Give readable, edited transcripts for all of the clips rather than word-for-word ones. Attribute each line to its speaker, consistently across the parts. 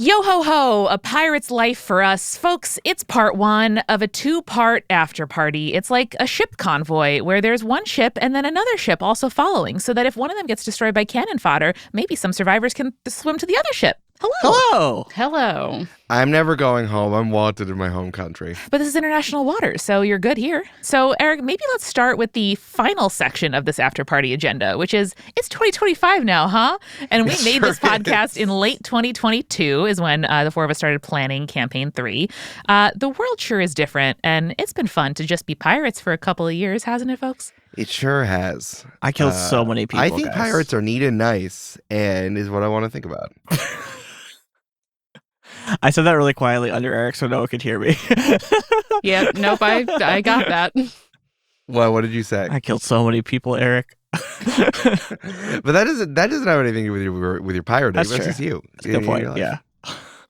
Speaker 1: Yo ho ho, a pirate's life for us. Folks, it's part one of a two-part after party. It's like a ship convoy where there's one ship and then another ship also following, so that if one of them gets destroyed by cannon fodder, maybe some survivors can swim to the other ship. Hello.
Speaker 2: Hello.
Speaker 3: I'm never going home. I'm wanted in my home country.
Speaker 1: But this is international waters, so you're good here. So, Eric, maybe let's start with the final section of this after party agenda, which is, it's 2025 now, huh? And we made this podcast in late 2022 is when the four of us started planning Campaign 3. The world sure is different, and it's been fun to just be pirates for a couple of years, hasn't it, folks?
Speaker 3: It sure has.
Speaker 4: I killed so many people,
Speaker 3: I think
Speaker 4: guys.
Speaker 3: pirates are neat and nice, and is what I want to think about.
Speaker 4: I said that really quietly under Eric so no one could hear me.
Speaker 2: Yeah, nope, I got that.
Speaker 3: Well, what did you say?
Speaker 4: I killed so many people, Eric.
Speaker 3: But that doesn't have anything to do with your pirate.
Speaker 4: That's
Speaker 3: That's just you.
Speaker 4: That's a good point, yeah.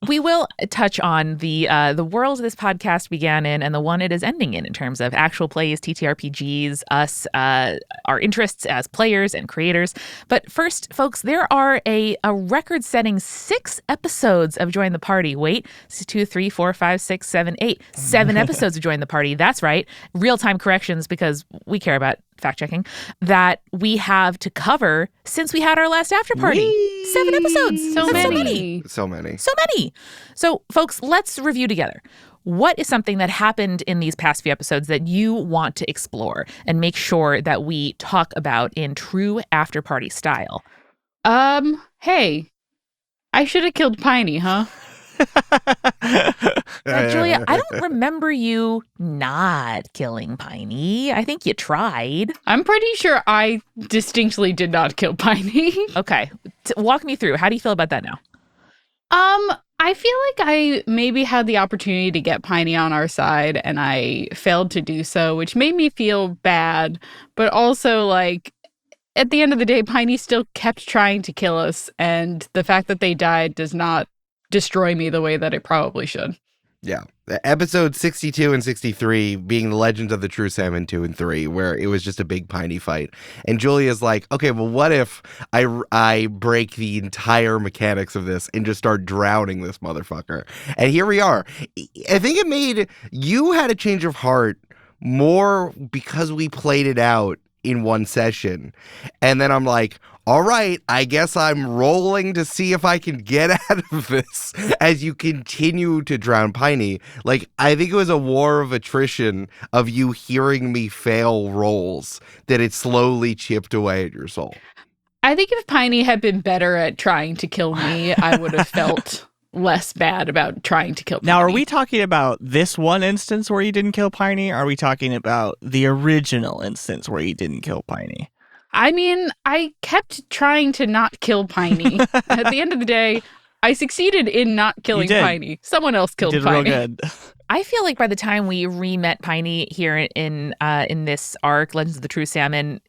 Speaker 1: We will touch on the world this podcast began in and the one it is ending in terms of actual plays, TTRPGs, us, our interests as players and creators. But first, folks, there are a record-setting 6 episodes of Join the Party. Wait, 2, 3, 4, 5, 6, 7, 8. 7 episodes of Join the Party. That's right. Real-time corrections because we care about fact-checking, that we have to cover since we had our last after party.
Speaker 3: Whee!
Speaker 1: 7 episodes.
Speaker 2: So
Speaker 1: That's
Speaker 2: many.
Speaker 3: So many.
Speaker 1: So many. So, folks, let's review together. What is something that happened in these past few episodes that you want to explore and make sure that we talk about in true after-party style?
Speaker 2: Hey, I should have killed Piney, huh?
Speaker 1: Julia, I don't remember you not killing Piney. I think you tried.
Speaker 2: I'm pretty sure I distinctly did not kill Piney.
Speaker 1: Okay. Walk me through. How do you feel about that now?
Speaker 2: I feel like I maybe had the opportunity to get Piney on our side and I failed to do so, which made me feel bad, but also like at the end of the day, Piney still kept trying to kill us, and the fact that they died does not destroy me the way that it probably should.
Speaker 3: Yeah. Episode 62 and 63 being the Legends of the True Salmon 2 and 3, where it was just a big piney fight. And Julia's like, okay, well, what if I break the entire mechanics of this and just start drowning this motherfucker? And here we are. I think it made you had a change of heart more because we played it out in one session. And then I'm like, all right, I guess I'm rolling to see if I can get out of this as you continue to drown Piney. Like, I think it was a war of attrition of you hearing me fail rolls that it slowly chipped away at your soul.
Speaker 2: I think if Piney had been better at trying to kill me, I would have felt less bad about trying to kill Piney.
Speaker 4: Now, are we talking about this one instance where you didn't kill Piney? Or are we talking about the original instance where you didn't kill Piney?
Speaker 2: I mean, I kept trying to not kill Piney. At the end of the day, I succeeded in not killing Piney. Someone else killed
Speaker 4: Piney.
Speaker 2: Piney.
Speaker 4: Real good.
Speaker 1: I feel like by the time we re-met Piney here in this arc, Legends of the True Salmon,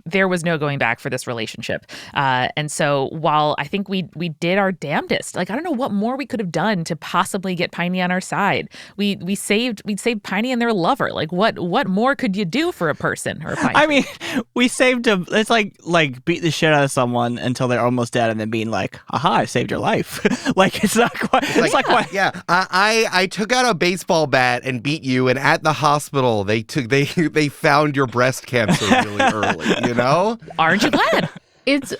Speaker 1: there was no going back for this relationship. And so while I think we did our damnedest, like, I don't know what more we could have done to possibly get Piney on our side. We'd saved Piney and their lover. Like, what more could you do for a person or a Piney?
Speaker 4: I mean, we saved him. It's like beat the shit out of someone until they're almost dead and then being like, aha, I saved your life. Like, it's not quite. It's like, quite.
Speaker 3: Yeah, I took out a baseball bat and beat you, and at the hospital they found your breast cancer really early. You know?
Speaker 1: Aren't you glad?
Speaker 2: It's,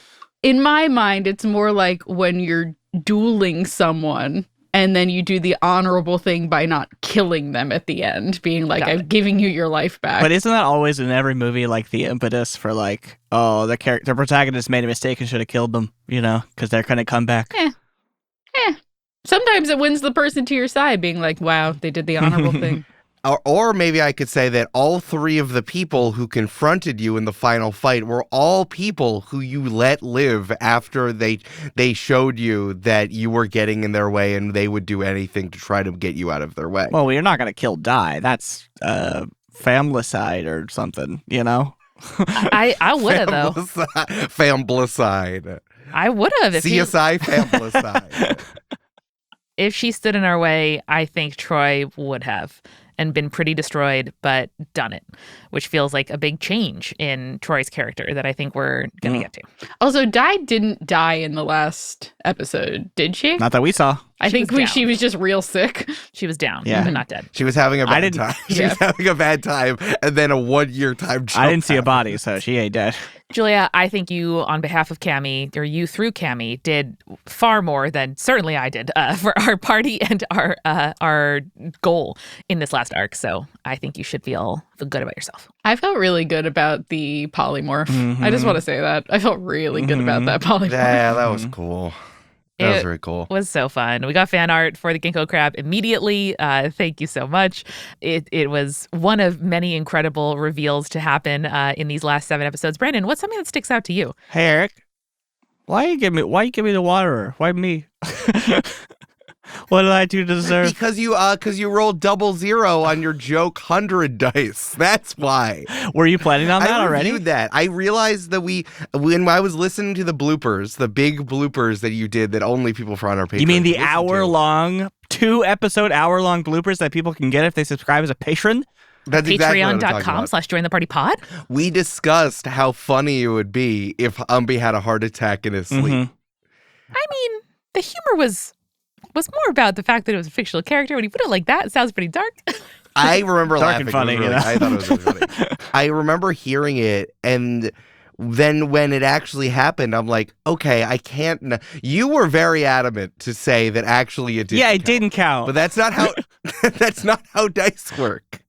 Speaker 2: in my mind, it's more like when you're dueling someone and then you do the honorable thing by not killing them at the end, being like, I'm giving you your life back.
Speaker 4: But isn't that always in every movie, like, the impetus for, like, oh, the protagonist made a mistake and should have killed them, you know, because they're going to come back?
Speaker 2: Sometimes it wins the person to your side, being like, wow, they did the honorable thing.
Speaker 3: Or maybe I could say that all 3 of the people who confronted you in the final fight were all people who you let live after they showed you that you were getting in their way and they would do anything to try to get you out of their way.
Speaker 4: Well, you're not going to kill Die. That's famicide or something, you know?
Speaker 1: I would have, though.
Speaker 3: Famicide.
Speaker 1: I would have.
Speaker 3: CSI famicide.
Speaker 1: If she stood in our way, I think Troy would have. And been pretty destroyed, but done it, which feels like a big change in Troy's character that I think we're going to get to.
Speaker 2: Also, Di didn't die in the last episode, did she?
Speaker 4: Not that we saw.
Speaker 2: I think
Speaker 1: was
Speaker 2: she
Speaker 1: down.
Speaker 2: was just real sick.
Speaker 1: She was down,
Speaker 4: Yeah.
Speaker 1: not dead.
Speaker 3: She was having a bad
Speaker 4: didn't-
Speaker 3: time. She was having a bad time, and then a 1-year time jump.
Speaker 4: I didn't see a
Speaker 3: happened.
Speaker 4: body, so she ain't dead.
Speaker 1: Julia, I think you, on behalf of Cami, or you through Cami, did far more than certainly I did for our party and our goal in this last arc. So I think you should feel good about yourself.
Speaker 2: I felt really good about the polymorph. I just want to say that. I felt really good about that polymorph.
Speaker 3: Yeah, that was cool. That was very cool.
Speaker 1: Was so fun. We got fan art for the Ginkgo crab immediately. Thank you so much. It was one of many incredible reveals to happen in these last 7 episodes. Brandon, what's something that sticks out to you?
Speaker 4: Hey, Eric. Why you give me the waterer? Why me? What did I do to deserve?
Speaker 3: Because you rolled 00 on your joke 100 dice. That's why.
Speaker 4: Were you planning on that
Speaker 3: I
Speaker 4: already?
Speaker 3: reviewed that. I realized that when I was listening to the bloopers, the big bloopers that you did that only people from our Patreon.
Speaker 4: You mean the
Speaker 3: listen to.
Speaker 4: hour-long, 2-episode hour-long bloopers that people can get if they subscribe as a patron?
Speaker 3: That's exactly what I'm talking about.
Speaker 1: Patreon.com/jointhepartypod.
Speaker 3: We discussed how funny it would be if Umby had a heart attack in his sleep.
Speaker 1: I mean, the humor was more about the fact that it was a fictional character. When you put it like that, it sounds pretty dark.
Speaker 3: I remember
Speaker 4: Dark
Speaker 3: laughing.
Speaker 4: and funny,
Speaker 3: It was really-
Speaker 4: you know?
Speaker 3: I thought it was really funny. I remember hearing it, and then when it actually happened, I'm like, okay, I can't. You were very adamant to say that actually it didn't.
Speaker 4: Yeah, it
Speaker 3: count.
Speaker 4: didn't count.
Speaker 3: But that's not how. That's not how dice work.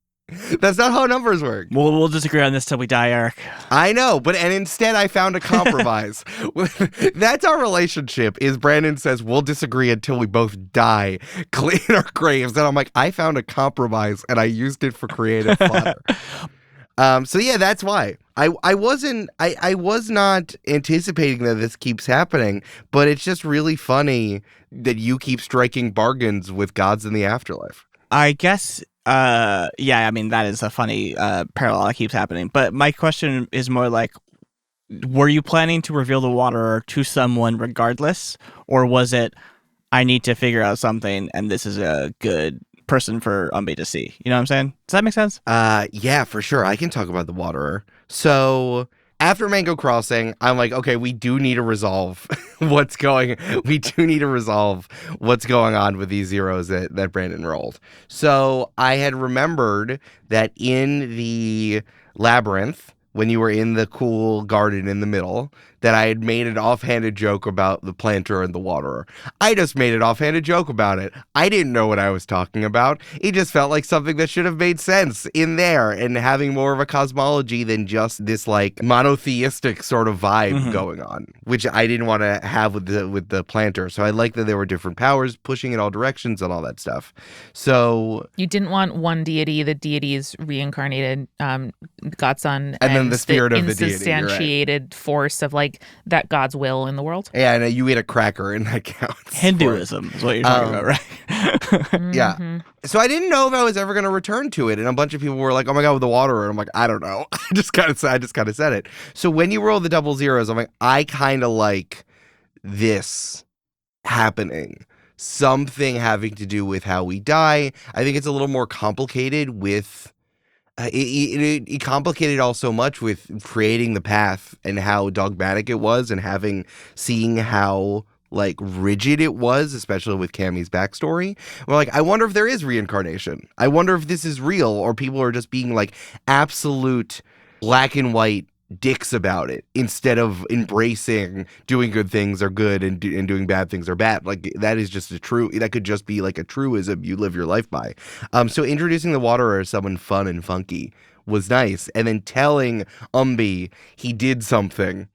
Speaker 3: That's not how numbers work.
Speaker 4: We'll disagree on this till we die, Eric.
Speaker 3: I know, and instead I found a compromise. That's our relationship. Is Brandon says we'll disagree until we both die, clean our graves, and I'm like, I found a compromise, and I used it for creative fodder. So yeah, that's why I was not anticipating that this keeps happening, but it's just really funny that you keep striking bargains with gods in the afterlife.
Speaker 4: I guess, yeah, I mean, that is a funny parallel that keeps happening. But my question is more like, were you planning to reveal the waterer to someone regardless? Or was it, I need to figure out something and this is a good person for Umby to see? You know what I'm saying? Does that make sense?
Speaker 3: Yeah, for sure. I can talk about the waterer. So after Mango Crossing, I'm like, okay, we do need to resolve what's going on with these zeros that Brandon rolled. So I had remembered that in the labyrinth, when you were in the cool garden in the middle, that I had made an offhanded joke about the planter and the waterer. I just made an offhanded joke about it. I didn't know what I was talking about. It just felt like something that should have made sense in there and having more of a cosmology than just this like monotheistic sort of vibe going on, which I didn't want to have with the planter. So I liked that there were different powers pushing in all directions and all that stuff. So
Speaker 1: You didn't want one deity, the deity's reincarnated godson,
Speaker 3: And then the spirit of the deity, you're right.
Speaker 1: insubstantiated force of like that God's will in the world.
Speaker 3: yeah, and you ate a cracker and that counts.
Speaker 4: Hinduism is what you're talking about, right?
Speaker 3: Yeah. So I didn't know if I was ever going to return to it. And a bunch of people were like, oh my God, with the waterer. And I'm like, I don't know. I just kind of said it. So when you roll the 00s, I'm like, I kind of like this happening. Something having to do with how we die. I think it's a little more complicated with it complicated all so much with creating the path and how dogmatic it was and seeing how like rigid it was, especially with Cammy's backstory. We're like, I wonder if there is reincarnation. I wonder if this is real or people are just being like absolute black and white dicks about it instead of embracing doing good things are good and doing bad things are bad. Like that is just that could just be like a truism you live your life by. So introducing the waterer as someone fun and funky was nice, and then telling Umby he did something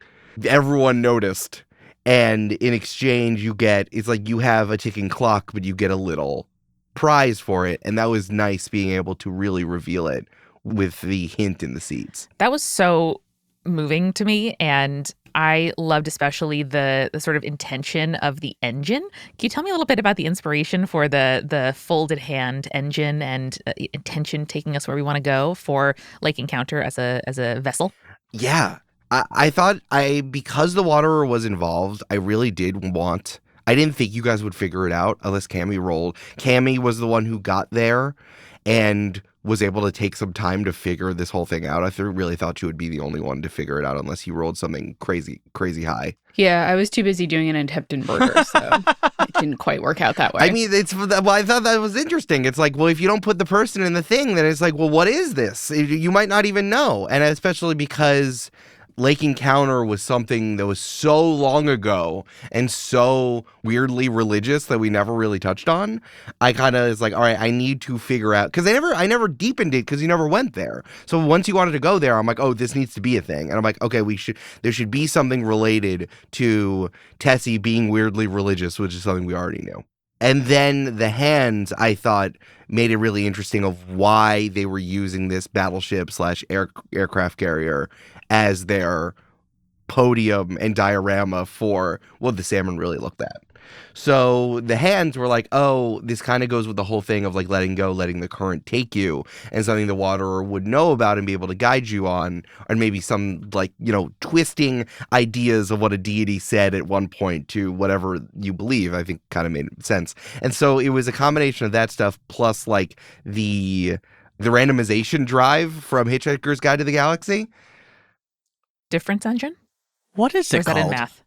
Speaker 3: everyone noticed, and in exchange it's like you have a ticking clock but you get a little prize for it, and that was nice being able to really reveal it with the hint in the seeds.
Speaker 1: That was so moving to me, and I loved especially the sort of intention of the engine. Can you tell me a little bit about the inspiration for the folded hand engine and intention taking us where we want to go for Lake Encounter as a vessel?
Speaker 3: Yeah, I thought because the waterer was involved, I really did want. I didn't think you guys would figure it out unless Cammy rolled. Cammy was the one who got there and was able to take some time to figure this whole thing out. I really thought you would be the only one to figure it out unless you rolled something crazy high.
Speaker 2: Yeah, I was too busy doing an attempt in burger, so didn't quite work out that way.
Speaker 3: I mean, I thought that was interesting. It's like, well, if you don't put the person in the thing, then it's like, well, what is this? You might not even know. And especially because Lake Encounter was something that was so long ago and so weirdly religious that we never really touched on. I kind of was like, all right, I need to figure out, because I never deepened it because you never went there. So once you wanted to go there, I'm like, oh, this needs to be a thing. And I'm like, okay, there should be something related to Tessie being weirdly religious, which is something we already knew. And then the hands, I thought, made it really interesting of why they were using this battleship / aircraft carrier as their podium and diorama for what the salmon really looked at. So the hands were like, oh, this kind of goes with the whole thing of like letting go, letting the current take you, and something the waterer would know about and be able to guide you on, or maybe some like, twisting ideas of what a deity said at one point to whatever you believe, I think kind of made sense. And so it was a combination of that stuff plus like the randomization drive from Hitchhiker's Guide to the Galaxy.
Speaker 1: Difference engine?
Speaker 4: What is
Speaker 1: Or
Speaker 4: it
Speaker 1: is
Speaker 4: called?
Speaker 1: that in math?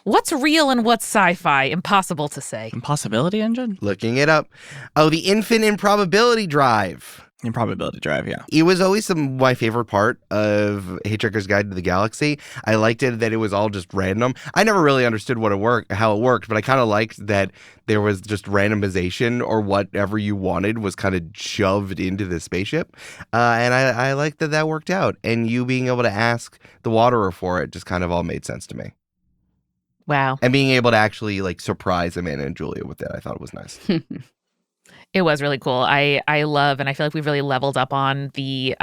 Speaker 1: What's real and what's sci-fi? Impossible to say.
Speaker 4: Impossibility engine?
Speaker 3: Looking it up. Oh, the infinite improbability drive.
Speaker 4: Improbability drive, yeah.
Speaker 3: It was always my favorite part of Hitchhiker's Guide to the Galaxy. I liked it that it was all just random. I never really understood how it worked, but I kind of liked that there was just randomization, or whatever you wanted was kind of shoved into the spaceship. And I liked that worked out. And you being able to ask the waterer for it just kind of all made sense to me.
Speaker 1: Wow.
Speaker 3: And being able to actually like surprise Amanda and Julia with it, I thought it was nice.
Speaker 1: It was really cool. I love, and I feel like we've really leveled up on the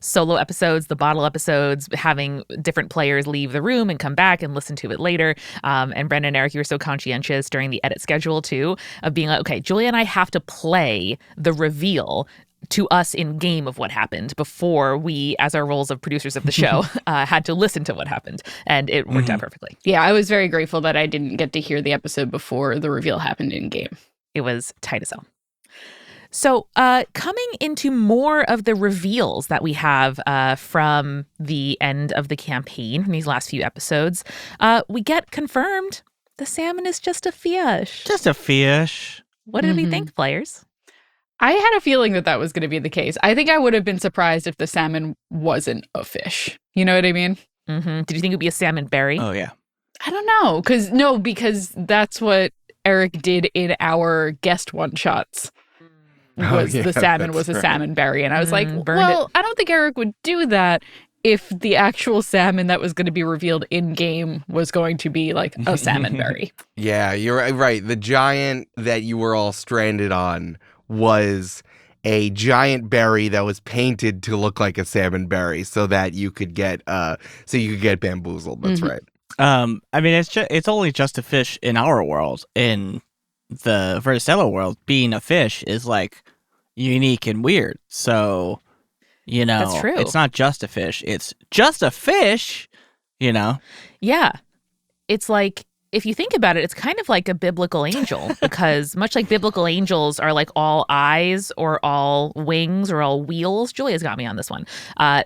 Speaker 1: solo episodes, the bottle episodes, having different players leave the room and come back and listen to it later. And Brendan and Eric, you were so conscientious during the edit schedule too, of being like, okay, Julia and I have to play the reveal to us in game of what happened before we, as our roles of producers of the show, had to listen to what happened. And it worked out perfectly.
Speaker 2: Yeah, I was very grateful that I didn't get to hear the episode before the reveal happened in game.
Speaker 1: It was tight as hell. So coming into more of the reveals that we have from the end of the campaign, from these last few episodes, we get confirmed the salmon is just a fish.
Speaker 4: Just a fish.
Speaker 1: What did we think, players?
Speaker 2: I had a feeling that was going to be the case. I think I would have been surprised if the salmon wasn't a fish. You know what I mean?
Speaker 1: Mm-hmm. Did you think it would be a salmon berry?
Speaker 4: Oh, yeah.
Speaker 2: I don't know. Because that's what Eric did in our guest one-shots. The salmon was a salmon berry. And I was like, well, I don't think Eric would do that if the actual salmon that was going to be revealed in-game was going to be like a salmon berry.
Speaker 3: Yeah, you're right. The giant that you were all stranded on was a giant berry that was painted to look like a salmon berry so that you could get bamboozled. That's right.
Speaker 4: I mean, it's only just a fish in our world. In the Vertistellar world, being a fish is like unique and weird. So,
Speaker 1: That's true.
Speaker 4: It's not just a fish. It's just a fish,
Speaker 1: Yeah. It's like, if you think about it, it's kind of like a biblical angel, because much like biblical angels are like all eyes or all wings or all wheels, Julia's got me on this one,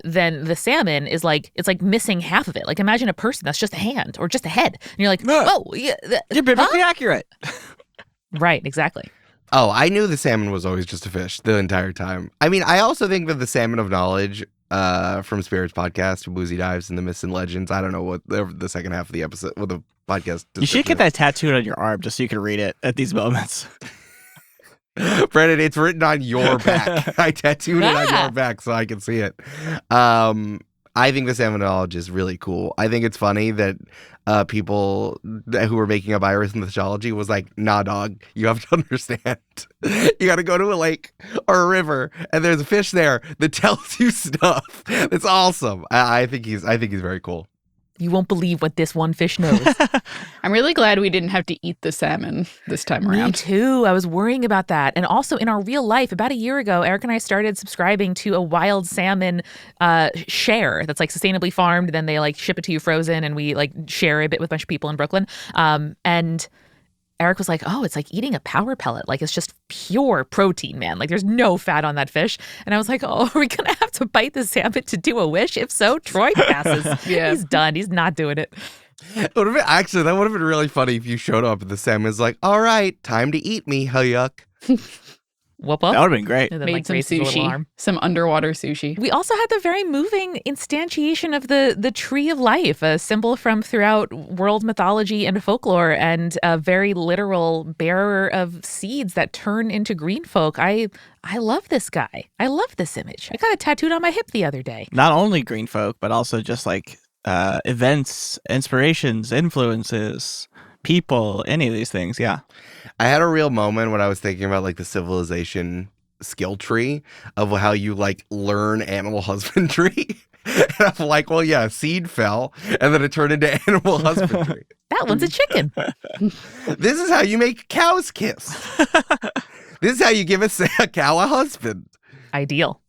Speaker 1: then the salmon is like, it's like missing half of it. Like imagine a person that's just a hand or just a head. And you're like, whoa.
Speaker 4: You're biblically accurate.
Speaker 1: Right, exactly.
Speaker 3: Oh, I knew the salmon was always just a fish the entire time. I mean, I also think that the salmon of knowledge from Spirits Podcast, Boozy Dives, and the Myths and Legends, I don't know what the second half of the episode, what the podcast.
Speaker 4: You should get that tattooed on your arm just so you can read it at these moments.
Speaker 3: Brennan, it's written on your back. I tattooed it on your back so I can see it. I think the salmon knowledge is really cool. I think it's funny that people who were making up Irish mythology was like, nah, dog, you have to understand. You got to go to a lake or a river, and there's a fish there that tells you stuff. It's awesome. I think he's very cool.
Speaker 1: You won't believe what this one fish knows.
Speaker 2: I'm really glad we didn't have to eat the salmon this time around.
Speaker 1: Me too. I was worrying about that. And also in our real life, about a year ago, Eric and I started subscribing to a wild salmon share that's like sustainably farmed. Then they like ship it to you frozen, and we like share a bit with a bunch of people in Brooklyn. And Eric was like, oh, it's like eating a power pellet. Like, it's just pure protein, man. Like, there's no fat on that fish. And I was like, oh, are we going to have to bite the salmon to do a wish? If so, Troy passes.
Speaker 2: Yeah.
Speaker 1: He's done. He's not doing it.
Speaker 3: That would have been really funny if you showed up and the salmon's like, all right, time to eat me, yuck.
Speaker 1: Whoop
Speaker 4: That
Speaker 1: whoop.
Speaker 4: would have been great.
Speaker 1: And then,
Speaker 2: Made some
Speaker 1: raises a little
Speaker 2: sushi,
Speaker 1: arm.
Speaker 2: some underwater sushi.
Speaker 1: We also had the very moving instantiation of the tree of life, a symbol from throughout world mythology and folklore, and a very literal bearer of seeds that turn into green folk. I love this guy. I love this image. I got it tattooed on my hip the other day.
Speaker 4: Not only green folk, but also just like events, inspirations, influences, people, any of these things. Yeah.
Speaker 3: I had a real moment when I was thinking about like the civilization skill tree of how you like learn animal husbandry. And I'm like, well, yeah, seed fell and then it turned into animal husbandry.
Speaker 1: That one's a chicken.
Speaker 3: This is how you make cows kiss. This is how you give a cow a husband.
Speaker 1: Ideal.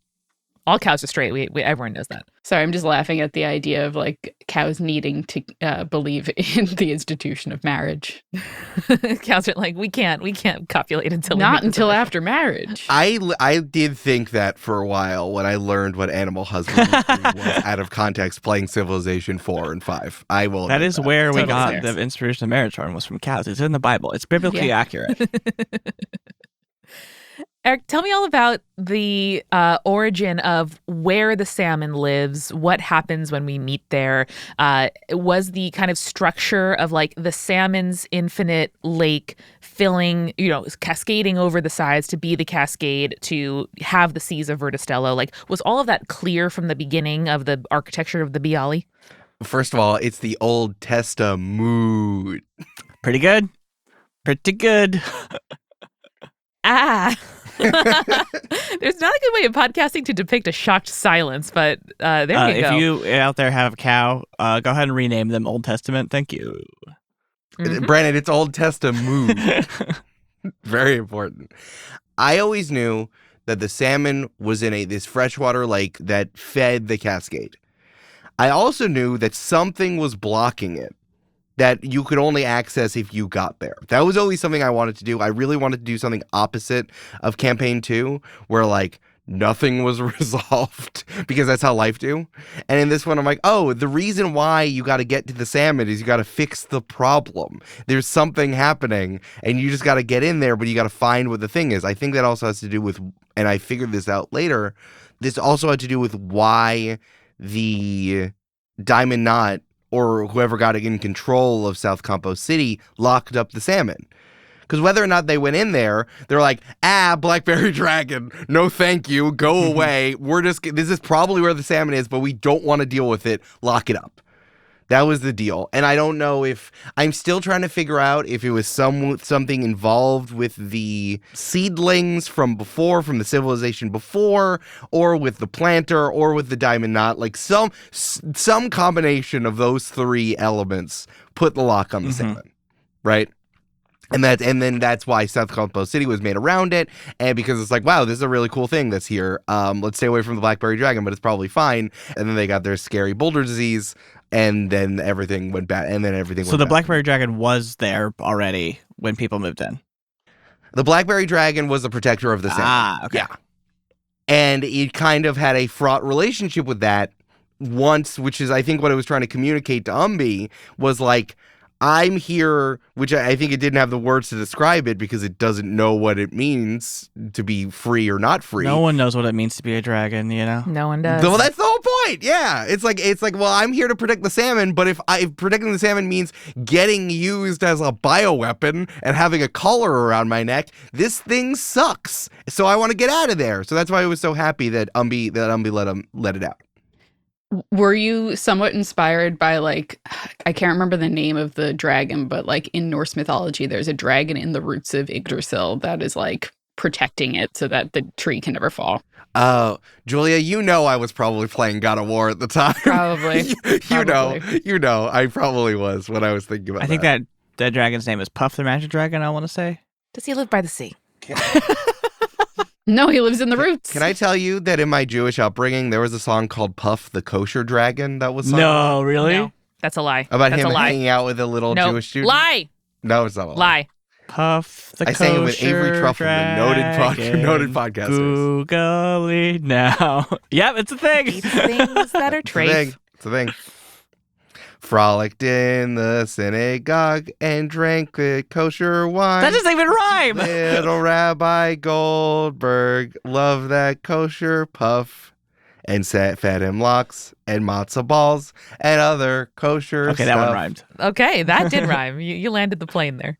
Speaker 1: All cows are straight. Everyone knows that.
Speaker 2: Sorry, I'm just laughing at the idea of like cows needing to believe in the institution of marriage.
Speaker 1: Cows are like, we can't copulate until
Speaker 2: Not
Speaker 1: we make this
Speaker 2: until
Speaker 1: official.
Speaker 2: after marriage.
Speaker 3: I did think that for a while when I learned what animal husbandry was out of context playing Civilization 4 and 5. I will.
Speaker 4: That
Speaker 3: admit
Speaker 4: is where we
Speaker 1: Totally
Speaker 4: got
Speaker 1: fair.
Speaker 4: the inspiration of marriage horn was from cows. It's in the Bible. It's biblically accurate.
Speaker 1: Eric, tell me all about the origin of where the salmon lives, what happens when we meet there. Was the kind of structure of like the salmon's infinite lake filling, cascading over the sides to be the cascade to have the seas of Vertistello? Like, was all of that clear from the beginning of the architecture of the Bialy?
Speaker 3: First of all, it's the Old Testament.
Speaker 4: Pretty good. Pretty good.
Speaker 1: Ah. There's not a good way of podcasting to depict a shocked silence, but there you go.
Speaker 4: If you out there have a cow, go ahead and rename them Old Testament. Thank you.
Speaker 1: Mhm.
Speaker 3: Brandon, it's Old Testament. Very important. I always knew that the salmon was in this freshwater lake that fed the cascade. I also knew that something was blocking it that you could only access if you got there. That was always something I wanted to do. I really wanted to do something opposite of Campaign 2, where like nothing was resolved, because that's how life do. And in this one, I'm like, oh, the reason why you got to get to the salmon is you got to fix the problem. There's something happening, and you just got to get in there, but you got to find what the thing is. I think that also has to do with, and I figured this out later, this also had to do with why the Diamond Knot, or whoever got in control of South Compost City, locked up the salmon. Because whether or not they went in there, they're like, Blackberry Dragon, no thank you, go away. This is probably where the salmon is, but we don't want to deal with it. Lock it up. That was the deal. And I don't know if, I'm still trying to figure out if it was something involved with the seedlings from before, from the civilization before, or with the planter, or with the Diamond Knot. Like some combination of those three elements put the lock on the salmon, right? And then that's why South Compost City was made around it, and because it's like, wow, this is a really cool thing that's here. Let's stay away from the Blackberry Dragon, but it's probably fine. And then they got their scary boulder disease, and then everything went bad.
Speaker 4: So the Blackberry Dragon was there already when people moved in.
Speaker 3: The Blackberry Dragon was the protector of the salmon.
Speaker 4: Okay.
Speaker 3: Yeah, and it kind of had a fraught relationship with that once, which is I think what it was trying to communicate to Umbi was like, I'm here, which I think it didn't have the words to describe it because it doesn't know what it means to be free or not free.
Speaker 4: No one knows what it means to be a dragon, you know?
Speaker 1: No one does.
Speaker 3: Well, that's the whole point. Yeah. It's like, well, I'm here to protect the salmon, but if protecting the salmon means getting used as a bioweapon and having a collar around my neck, this thing sucks. So I want to get out of there. So that's why I was so happy that Umbi let it out.
Speaker 2: Were you somewhat inspired by, like, I can't remember the name of the dragon, but like in Norse mythology, there's a dragon in the roots of Yggdrasil that is like protecting it so that the tree can never fall.
Speaker 3: Julia, I was probably playing God of War at the time.
Speaker 2: Probably.
Speaker 3: you know, I probably was when I was thinking about
Speaker 4: I think that dragon's name is Puff the Magic Dragon, I want to say.
Speaker 1: Does he live by the sea?
Speaker 2: No, he lives in the roots.
Speaker 3: Can I tell you that in my Jewish upbringing, there was a song called Puff the Kosher Dragon that was sung
Speaker 4: No, really?
Speaker 1: No, that's a lie.
Speaker 3: about
Speaker 1: that's
Speaker 3: him
Speaker 1: a lie.
Speaker 3: hanging out with a little
Speaker 1: No,
Speaker 3: Jewish student?
Speaker 1: lie.
Speaker 3: No, it's not a lie.
Speaker 1: Lie.
Speaker 4: Puff the
Speaker 3: I sang it with Avery Trufelman, noted podcasters.
Speaker 4: Googly now. Yep, it's a thing.
Speaker 1: These things that are
Speaker 3: It's a
Speaker 1: traits.
Speaker 3: thing. It's a thing. frolicked in the synagogue and drank the kosher wine.
Speaker 4: That doesn't even rhyme.
Speaker 3: Little Rabbi Goldberg loved that kosher puff and fed him lox and matzo balls and other kosher
Speaker 4: Okay,
Speaker 3: stuff.
Speaker 4: that one rhymed.
Speaker 1: Okay, that did rhyme. You landed the plane there.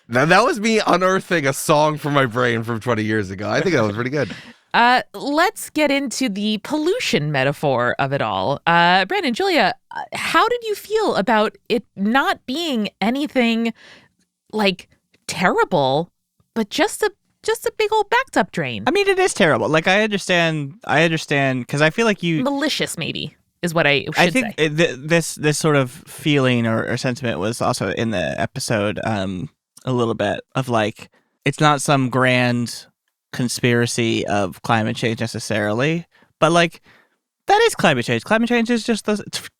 Speaker 3: Now, that was me unearthing a song from my brain from 20 years ago. I think that was pretty good.
Speaker 1: Let's get into the pollution metaphor of it all. Brandon, Julia, how did you feel about it not being anything like terrible, but just a big old backed up drain?
Speaker 4: I mean, it is terrible. Like, I understand, because I feel like
Speaker 1: malicious, maybe, is what I should say.
Speaker 4: I think this sort of feeling or sentiment was also in the episode a little bit of like, it's not some grand conspiracy of climate change necessarily, but like that is climate change. Climate change is just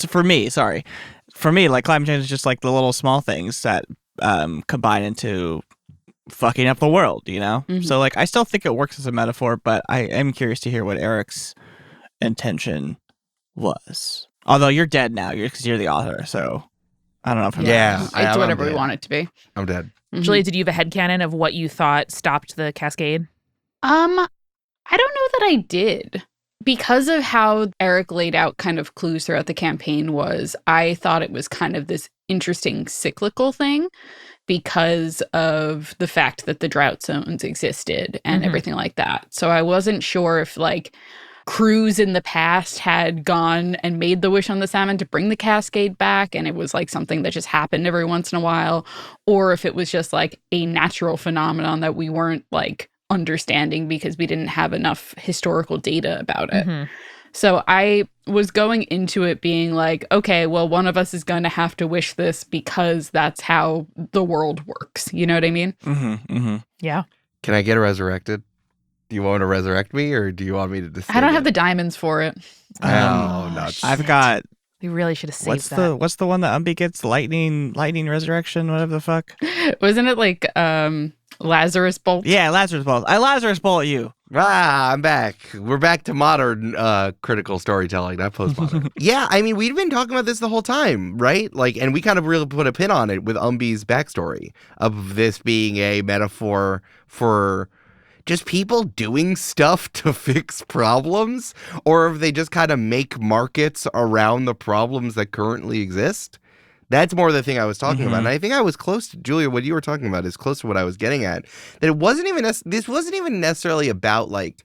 Speaker 4: for me, like climate change is just like the little small things that combine into fucking up the world, you know?
Speaker 2: Mm-hmm.
Speaker 4: So like I still think it works as a metaphor, but I am curious to hear what Eric's intention was. Although you're dead now, because you're the author, so I don't know if I'm
Speaker 2: it's whatever we want it to be.
Speaker 3: I'm dead.
Speaker 2: Mm-hmm.
Speaker 1: Julia, did you have a headcanon of what you thought stopped the cascade?
Speaker 2: I don't know that I did. Because of how Eric laid out kind of clues throughout the campaign I thought it was kind of this interesting cyclical thing because of the fact that the drought zones existed and everything like that. So I wasn't sure if like crews in the past had gone and made the wish on the salmon to bring the cascade back and it was like something that just happened every once in a while, or if it was just like a natural phenomenon that we weren't like understanding because we didn't have enough historical data about it. So I was going into it being like, okay, well, one of us is going to have to wish this because that's how the world works. You know what I mean?
Speaker 1: Yeah.
Speaker 3: Can I get resurrected? Do you want to resurrect me, or do you want me to just?
Speaker 2: I don't have the diamonds for it.
Speaker 3: Oh, nuts.
Speaker 4: I've got.
Speaker 1: We really should have saved that.
Speaker 4: What's the one that Umbi gets? Lightning resurrection, whatever the fuck.
Speaker 2: Wasn't it like Lazarus Bolt?
Speaker 4: Yeah, Lazarus Bolt. I Lazarus Bolt you.
Speaker 3: I'm back. We're back to modern critical storytelling, not postmodern. Yeah, I mean, we've been talking about this the whole time, right? Like, and we kind of really put a pin on it with Umbi's backstory of this being a metaphor for just people doing stuff to fix problems, or if they just kind of make markets around the problems that currently exist. That's more the thing I was talking about. And I think I was close to, Julia, what you were talking about is close to what I was getting at. That it wasn't even, this wasn't even necessarily about like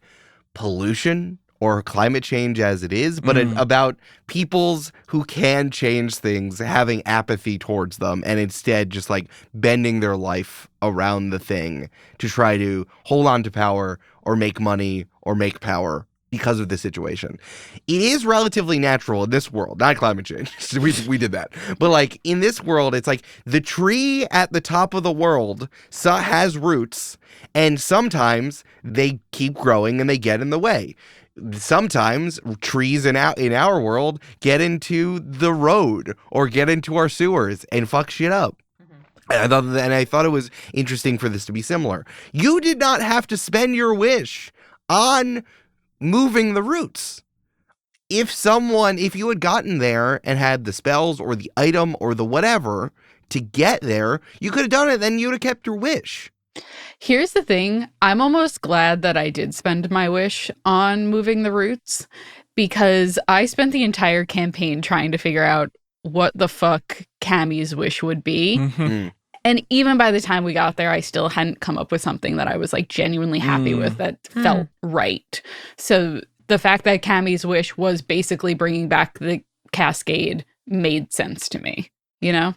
Speaker 3: pollution or climate change as it is, but about people's who can change things having apathy towards them and instead just like bending their life around the thing to try to hold on to power or make money or make power because of the situation. It is relatively natural in this world, not climate change. we did that. But like in this world, it's like the tree at the top of the world has roots, and sometimes they keep growing and they get in the way. Sometimes trees in our world get into the road or get into our sewers and fuck shit up. And I thought it was interesting for this to be similar. You did not have to spend your wish on moving the roots. If you had gotten there and had the spells or the item or the whatever to get there, you could have done it, then you would have kept your wish.
Speaker 2: Here's the thing. I'm almost glad that I did spend my wish on moving the roots, because I spent the entire campaign trying to figure out what the fuck Cammie's wish would be. And even by the time we got there, I still hadn't come up with something that I was like genuinely happy with that felt right. So the fact that Cammie's wish was basically bringing back the cascade made sense to me, you know?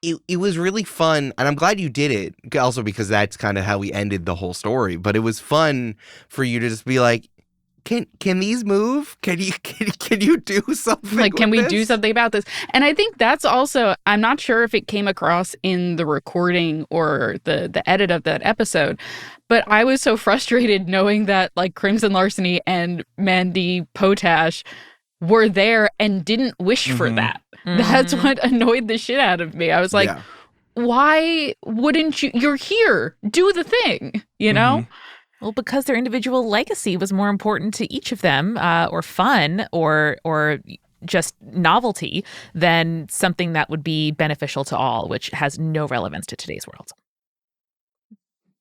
Speaker 3: It was really fun, and I'm glad you did it, also because that's kind of how we ended the whole story. But it was fun for you to just be like, can these move? Can you do something?
Speaker 2: Like, can we
Speaker 3: this?
Speaker 2: do something about this? And I think that's also, I'm not sure if it came across in the recording or the edit of that episode, but I was so frustrated knowing that like Crimson Larceny and Mandy Potash were there and didn't wish for that. That's what annoyed the shit out of me. I was like, why wouldn't you? You're here. Do the thing, you know?
Speaker 1: Well, because their individual legacy was more important to each of them, or fun, or just novelty than something that would be beneficial to all, which has no relevance to today's world.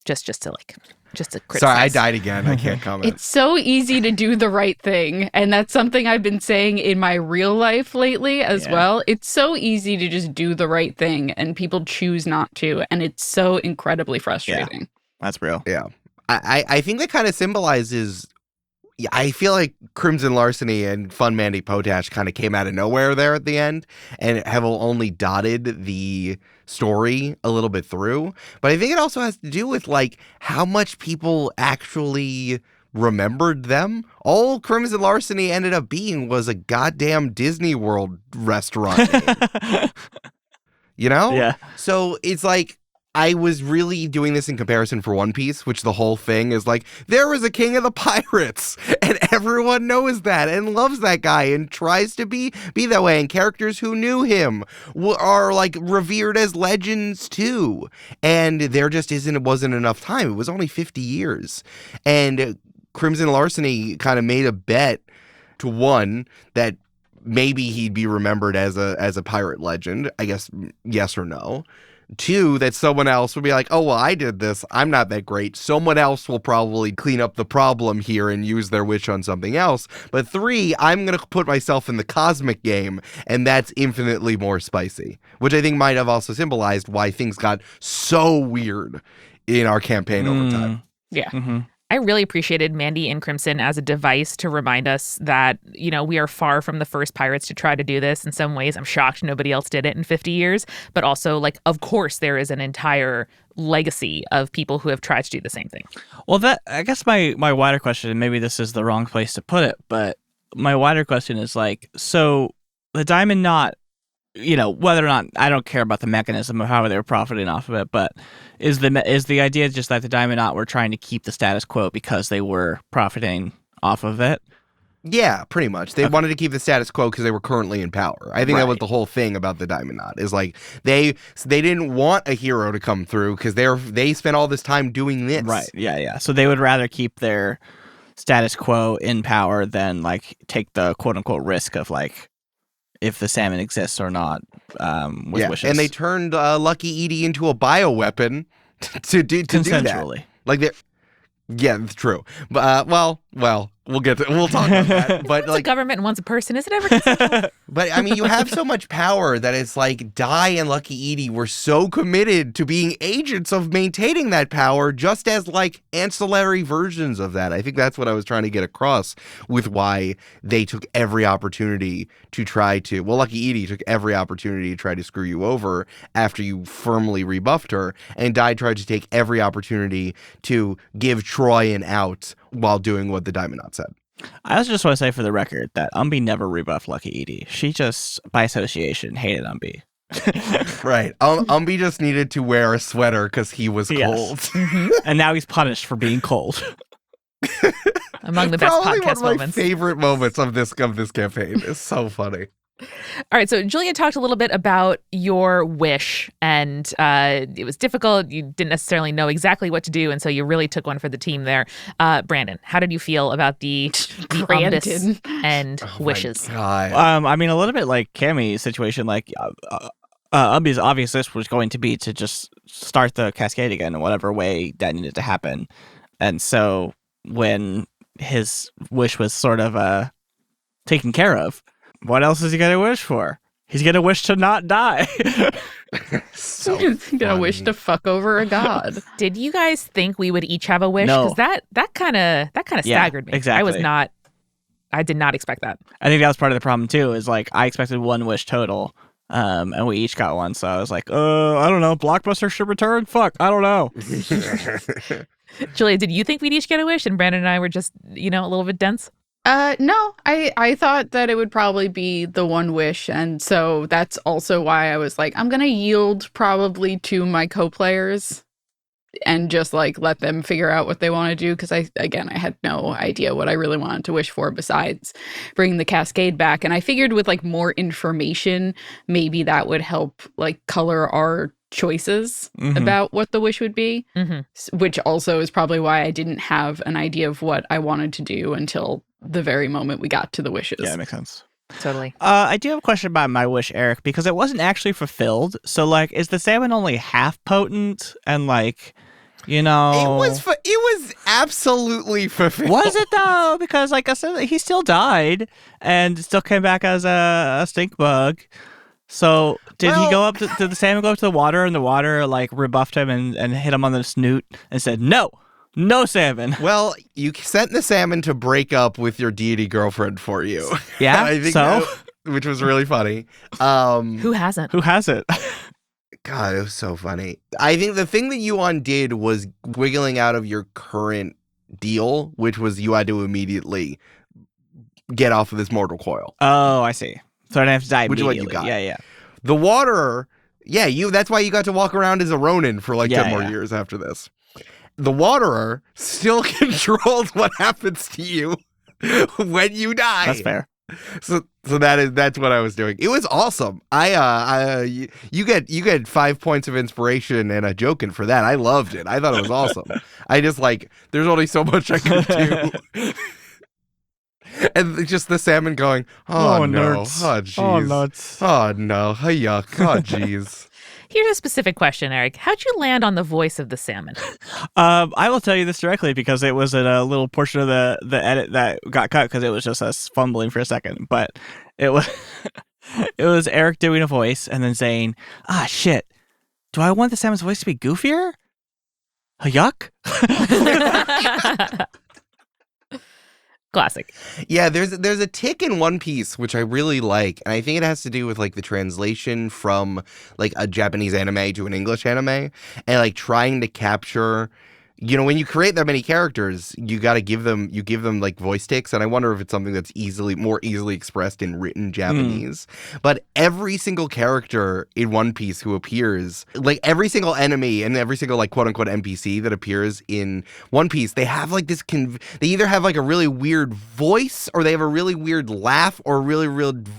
Speaker 1: Just to criticize.
Speaker 3: Sorry, I died again. I can't comment.
Speaker 2: It's so easy to do the right thing. And that's something I've been saying in my real life lately as well. It's so easy to just do the right thing and people choose not to. And it's so incredibly frustrating.
Speaker 4: Yeah, that's real.
Speaker 3: Yeah. I think that kind of symbolizes, I feel like Crimson Larceny and Fun Mandy Potash kind of came out of nowhere there at the end and have only dotted the story a little bit through. But I think it also has to do with like how much people actually remembered them. All Crimson Larceny ended up being was a goddamn Disney World restaurant name. You know?
Speaker 4: Yeah.
Speaker 3: So it's like, I was really doing this in comparison for One Piece, which the whole thing is like, there was a king of the pirates, and everyone knows that and loves that guy and tries to be that way. And characters who knew him are like revered as legends too. And there just wasn't enough time. It was only 50 years. And Crimson Larceny kind of made a bet to one that maybe he'd be remembered as a pirate legend. I guess yes or no. 2, that someone else would be like, oh, well, I did this. I'm not that great. Someone else will probably clean up the problem here and use their wish on something else. But 3, I'm going to put myself in the cosmic game, and that's infinitely more spicy, which I think might have also symbolized why things got so weird in our campaign over time.
Speaker 2: Yeah.
Speaker 4: Mm-hmm.
Speaker 1: I really appreciated Mandy and Crimson as a device to remind us that, you know, we are far from the first pirates to try to do this. In some ways, I'm shocked nobody else did it in 50 years. But also, like, of course, there is an entire legacy of people who have tried to do the same thing.
Speaker 4: Well, that I guess my wider question, and maybe this is the wrong place to put it, but my wider question is like, so the Diamond Knot, you know, whether or not, I don't care about the mechanism of how they were profiting off of it, but is the idea just that the Diamond Knot were trying to keep the status quo because they were profiting off of it?
Speaker 3: Yeah, pretty much. They wanted to keep the status quo because they were currently in power. I think that was the whole thing about the Diamond Knot, is like they didn't want a hero to come through because they spent all this time doing this.
Speaker 4: Right. Yeah. So they would rather keep their status quo in power than like take the quote unquote risk of like if the salmon exists or not with wishes.
Speaker 3: And they turned Lucky Edie into a bioweapon to do that. Like they, yeah, it's true. But we'll talk about that. But
Speaker 1: once a government wants a person, is it ever consensual?
Speaker 3: But I mean, you have so much power that it's like Di and Lucky Edie were so committed to being agents of maintaining that power, just as like ancillary versions of that. I think that's what I was trying to get across with why they took every opportunity to try to. Well, Lucky Edie took every opportunity to try to screw you over after you firmly rebuffed her, and Di tried to take every opportunity to give Troy an out while doing what the Diamond Knot said.
Speaker 4: I also just want to say for the record that Umbi never rebuffed Lucky Edie. She just, by association, hated Umbi.
Speaker 3: Right. Umbi just needed to wear a sweater because he was cold.
Speaker 1: Mm-hmm.
Speaker 4: And now he's punished for being cold.
Speaker 1: Among the best
Speaker 3: Probably
Speaker 1: podcast
Speaker 3: one of my
Speaker 1: moments.
Speaker 3: favorite moments of this campaign. It's so funny.
Speaker 1: All right, so Julia talked a little bit about your wish, and it was difficult. You didn't necessarily know exactly what to do, and so you really took one for the team there. Brandon, how did you feel about the Ombus and wishes?
Speaker 3: God.
Speaker 4: I mean, a little bit like Cammy's situation, like Umbi's obvious wish was going to be to just start the cascade again in whatever way that needed to happen. And so when his wish was sort of taken care of, what else is he going to wish for? He's going to wish to not die.
Speaker 3: So
Speaker 2: He's gonna wish to fuck over a god.
Speaker 1: Did you guys think we would each have a wish?
Speaker 4: No.
Speaker 1: Because that kind of staggered me.
Speaker 4: Exactly.
Speaker 1: I did not expect that.
Speaker 4: I think that was part of the problem too, is like I expected one wish total. And we each got one. So I was like, I don't know. Blockbuster should return? Fuck, I don't know.
Speaker 1: Julia, did you think we'd each get a wish? And Brandon and I were just, a little bit dense?
Speaker 2: No, I thought that it would probably be the one wish. And so that's also why I was like, I'm going to yield probably to my co-players and just like let them figure out what they want to do. Because I had no idea what I really wanted to wish for besides bringing the cascade back. And I figured with like more information, maybe that would help like color our choices about what the wish would be, which also is probably why I didn't have an idea of what I wanted to do until the very moment we got to the wishes.
Speaker 4: Yeah, that makes sense.
Speaker 1: Totally.
Speaker 4: I do have a question about my wish, Eric, because it wasn't actually fulfilled. So, like, is the salmon only half potent? And, like, you know...
Speaker 3: It was absolutely fulfilled.
Speaker 4: Was it, though? Because, like I said, he still died and still came back as a stink bug. So, did he go up... Did the salmon go up to the water, and the water, like, rebuffed him and hit him on the snoot and said, no salmon?
Speaker 3: Well, you sent the salmon to break up with your deity girlfriend for you.
Speaker 4: Yeah,
Speaker 3: I think which was really funny.
Speaker 1: Who hasn't?
Speaker 4: Who has it?
Speaker 3: God, it was so funny. I think the thing that Yuan did was wiggling out of your current deal, which was you had to immediately get off of this mortal coil.
Speaker 4: Oh, I see. So I didn't have to die immediately.
Speaker 3: Which is what you got.
Speaker 4: Yeah.
Speaker 3: The Waterer, that's why you got to walk around as a Ronin for like 10 more years after this. The Waterer still controls what happens to you when you die.
Speaker 4: That's fair.
Speaker 3: So that's what I was doing. It was awesome. You get 5 points of inspiration and a joking for that. I loved it. I thought it was awesome. I just there's only so much I could do. And just the salmon going, oh no,
Speaker 4: nerds.
Speaker 3: oh jeez,
Speaker 4: Oh nuts.
Speaker 3: Oh no, yuck, oh jeez.
Speaker 1: Here's a specific question, Eric. How'd you land on the voice of the salmon?
Speaker 4: I will tell you this directly because it was in a little portion of the edit that got cut because it was just us fumbling for a second. But it was it was Eric doing a voice and then saying, shit, do I want the salmon's voice to be goofier? Yuck?
Speaker 1: Classic.
Speaker 3: Yeah, there's a tick in One Piece which I really like, and I think it has to do with the translation from a Japanese anime to an English anime, and trying to capture, when you create that many characters, you give them voice ticks, and I wonder if it's something that's more easily expressed in written Japanese. But every single character in One Piece who appears, every single enemy and every single quote unquote NPC that appears in One Piece, they have this they either have a really weird voice, or they have a really weird laugh, or a really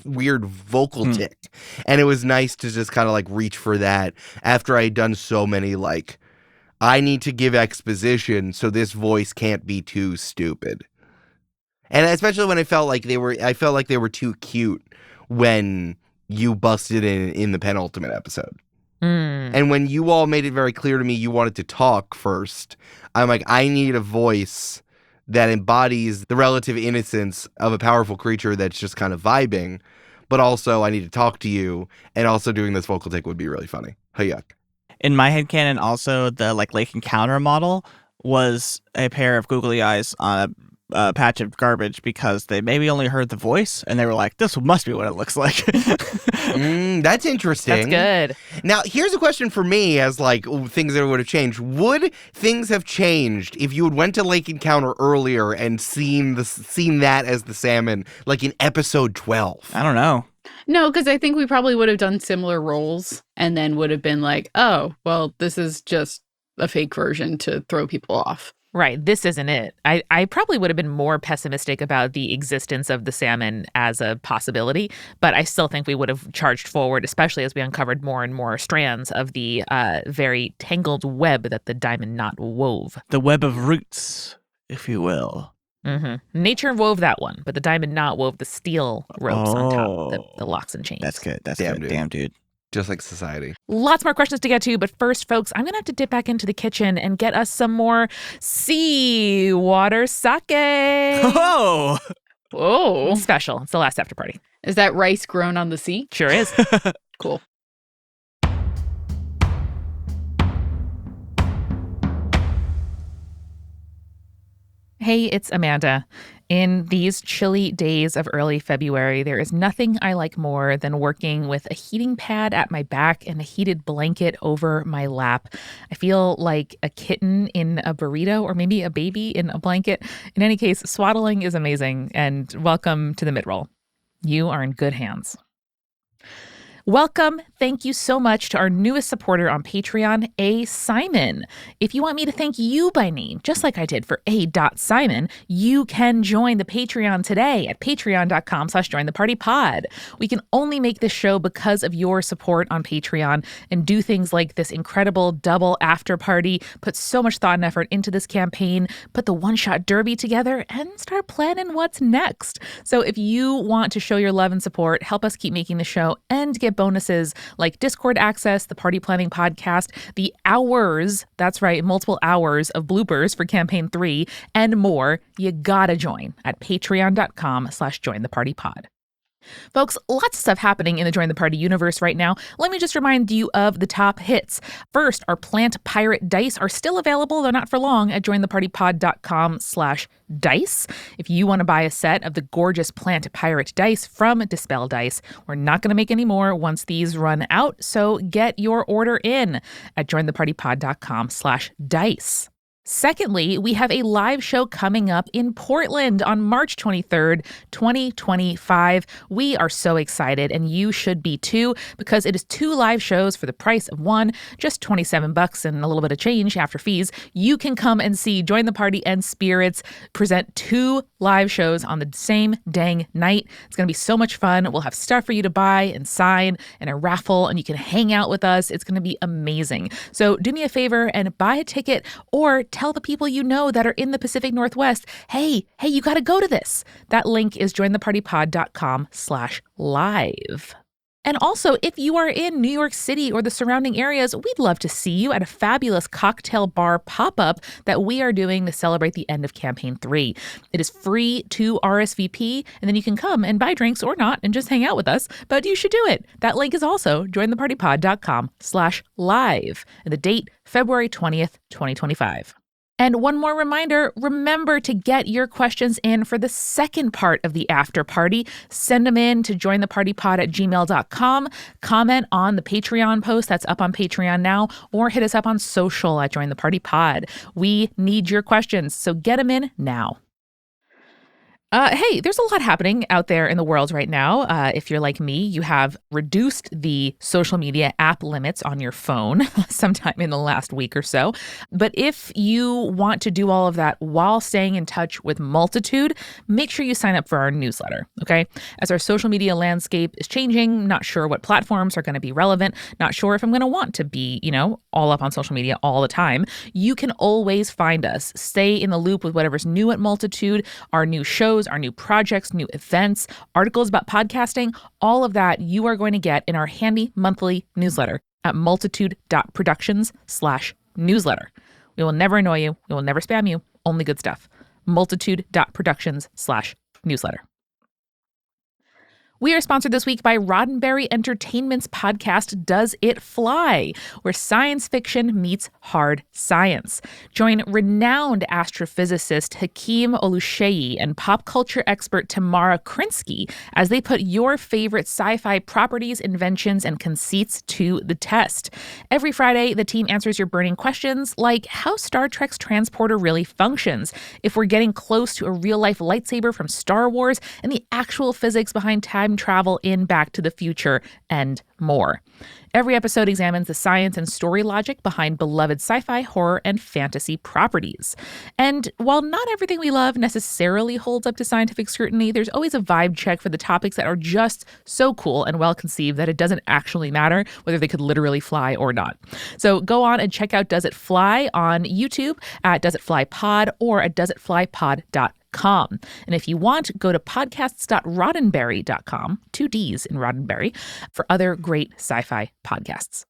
Speaker 3: weird vocal tick. And it was nice to just kind of reach for that after I'd done so many I need to give exposition, so this voice can't be too stupid. And especially when I felt like they were too cute when you busted in the penultimate episode. And when you all made it very clear to me you wanted to talk first, I'm like, I need a voice that embodies the relative innocence of a powerful creature that's just kind of vibing, but also I need to talk to you, and also doing this vocal tick would be really funny. Yuck.
Speaker 4: In my headcanon, also, the lake encounter model was a pair of googly eyes on a patch of garbage because they maybe only heard the voice and they were like, this must be what it looks like.
Speaker 3: That's interesting.
Speaker 1: That's good.
Speaker 3: Now, here's a question for me as things that would have changed. Would things have changed if you had went to Lake Encounter earlier and seen that as the salmon, in episode 12?
Speaker 4: I don't know.
Speaker 2: No, because I think we probably would have done similar roles and then would have been oh, well, this is just a fake version to throw people off.
Speaker 1: Right. This isn't it. I probably would have been more pessimistic about the existence of the salmon as a possibility, but I still think we would have charged forward, especially as we uncovered more and more strands of the very tangled web that the diamond knot wove.
Speaker 4: The web of roots, if you will.
Speaker 1: Mm-hmm. Nature wove that one, but the diamond knot wove the steel ropes on top, the locks and chains.
Speaker 4: That's good. That's good. Damn, dude.
Speaker 3: Just like society.
Speaker 1: Lots more questions to get to, but first, folks, I'm going to have to dip back into the kitchen and get us some more seawater sake.
Speaker 4: Oh!
Speaker 2: Whoa.
Speaker 1: Special. It's the last after party.
Speaker 2: Is that rice grown on the sea?
Speaker 1: Sure is.
Speaker 2: Cool.
Speaker 1: Hey, it's Amanda. In these chilly days of early February, there is nothing I like more than working with a heating pad at my back and a heated blanket over my lap. I feel like a kitten in a burrito, or maybe a baby in a blanket. In any case, swaddling is amazing, and welcome to the midroll. You are in good hands. Welcome. Thank you so much to our newest supporter on Patreon, A. Simon. If you want me to thank you by name, just like I did for A. Simon, you can join the Patreon today at patreon.com/jointhepartypod. We can only make this show because of your support on Patreon and do things like this incredible double after party, put so much thought and effort into this campaign, put the one-shot derby together, and start planning what's next. So if you want to show your love and support, help us keep making the show, and get bonuses like Discord access, the Party Planning Podcast, the hours, that's right, multiple hours of bloopers for Campaign 3, and more, you gotta join at patreon.com/jointhepartypod. Folks, lots of stuff happening in the Join the Party universe right now. Let me just remind you of the top hits. First, our Plant Pirate Dice are still available, though not for long, at jointhepartypod.com/dice. If you want to buy a set of the gorgeous Plant Pirate Dice from Dispel Dice, we're not going to make any more once these run out, so get your order in at jointhepartypod.com/dice. Secondly, we have a live show coming up in Portland on March 23rd, 2025. We are so excited, and you should be too, because it is 2 live shows for the price of one, just $27 and a little bit of change after fees. You can come and see Join the Party and Spirits present 2 live shows on the same dang night. It's going to be so much fun. We'll have stuff for you to buy and sign and a raffle, and you can hang out with us. It's going to be amazing. So do me a favor and buy a ticket, or tell the people you know that are in the Pacific Northwest, hey, you got to go to this. That link is jointhepartypod.com/live. And also, if you are in New York City or the surrounding areas, we'd love to see you at a fabulous cocktail bar pop-up that we are doing to celebrate the end of Campaign 3. It is free to RSVP, and then you can come and buy drinks or not and just hang out with us, but you should do it. That link is also jointhepartypod.com/live, and the date, February 20th, 2025. And one more reminder, remember to get your questions in for the second part of the after party. Send them in to jointhepartypod@gmail.com. Comment on the Patreon post that's up on Patreon now, or hit us up on social at jointhepartypod. We need your questions, so get them in now. Hey, there's a lot happening out there in the world right now. If you're like me, you have reduced the social media app limits on your phone sometime in the last week or so. But if you want to do all of that while staying in touch with Multitude, make sure you sign up for our newsletter, okay? As our social media landscape is changing, not sure what platforms are going to be relevant, not sure if I'm going to want to be, all up on social media all the time, you can always find us. Stay in the loop with whatever's new at Multitude, our new shows, our new projects, new events, articles about podcasting, all of that you are going to get in our handy monthly newsletter at multitude.productions/newsletter. We will never annoy you. We will never spam you. Only good stuff. multitude.productions/newsletter. We are sponsored this week by Roddenberry Entertainment's podcast, Does It Fly?, where science fiction meets hard science. Join renowned astrophysicist Hakeem Oluseyi and pop culture expert Tamara Krinsky as they put your favorite sci-fi properties, inventions, and conceits to the test. Every Friday, the team answers your burning questions like how Star Trek's transporter really functions, if we're getting close to a real-life lightsaber from Star Wars, and the actual physics behind time travel in Back to the Future, and more. Every episode examines the science and story logic behind beloved sci-fi, horror, and fantasy properties. And while not everything we love necessarily holds up to scientific scrutiny, there's always a vibe check for the topics that are just so cool and well-conceived that it doesn't actually matter whether they could literally fly or not. So go on and check out Does It Fly on YouTube at Does It Fly Pod or at doesitflypod.com. And if you want, go to podcasts.roddenberry.com, 2 Ds in Roddenberry, for other great sci-fi podcasts.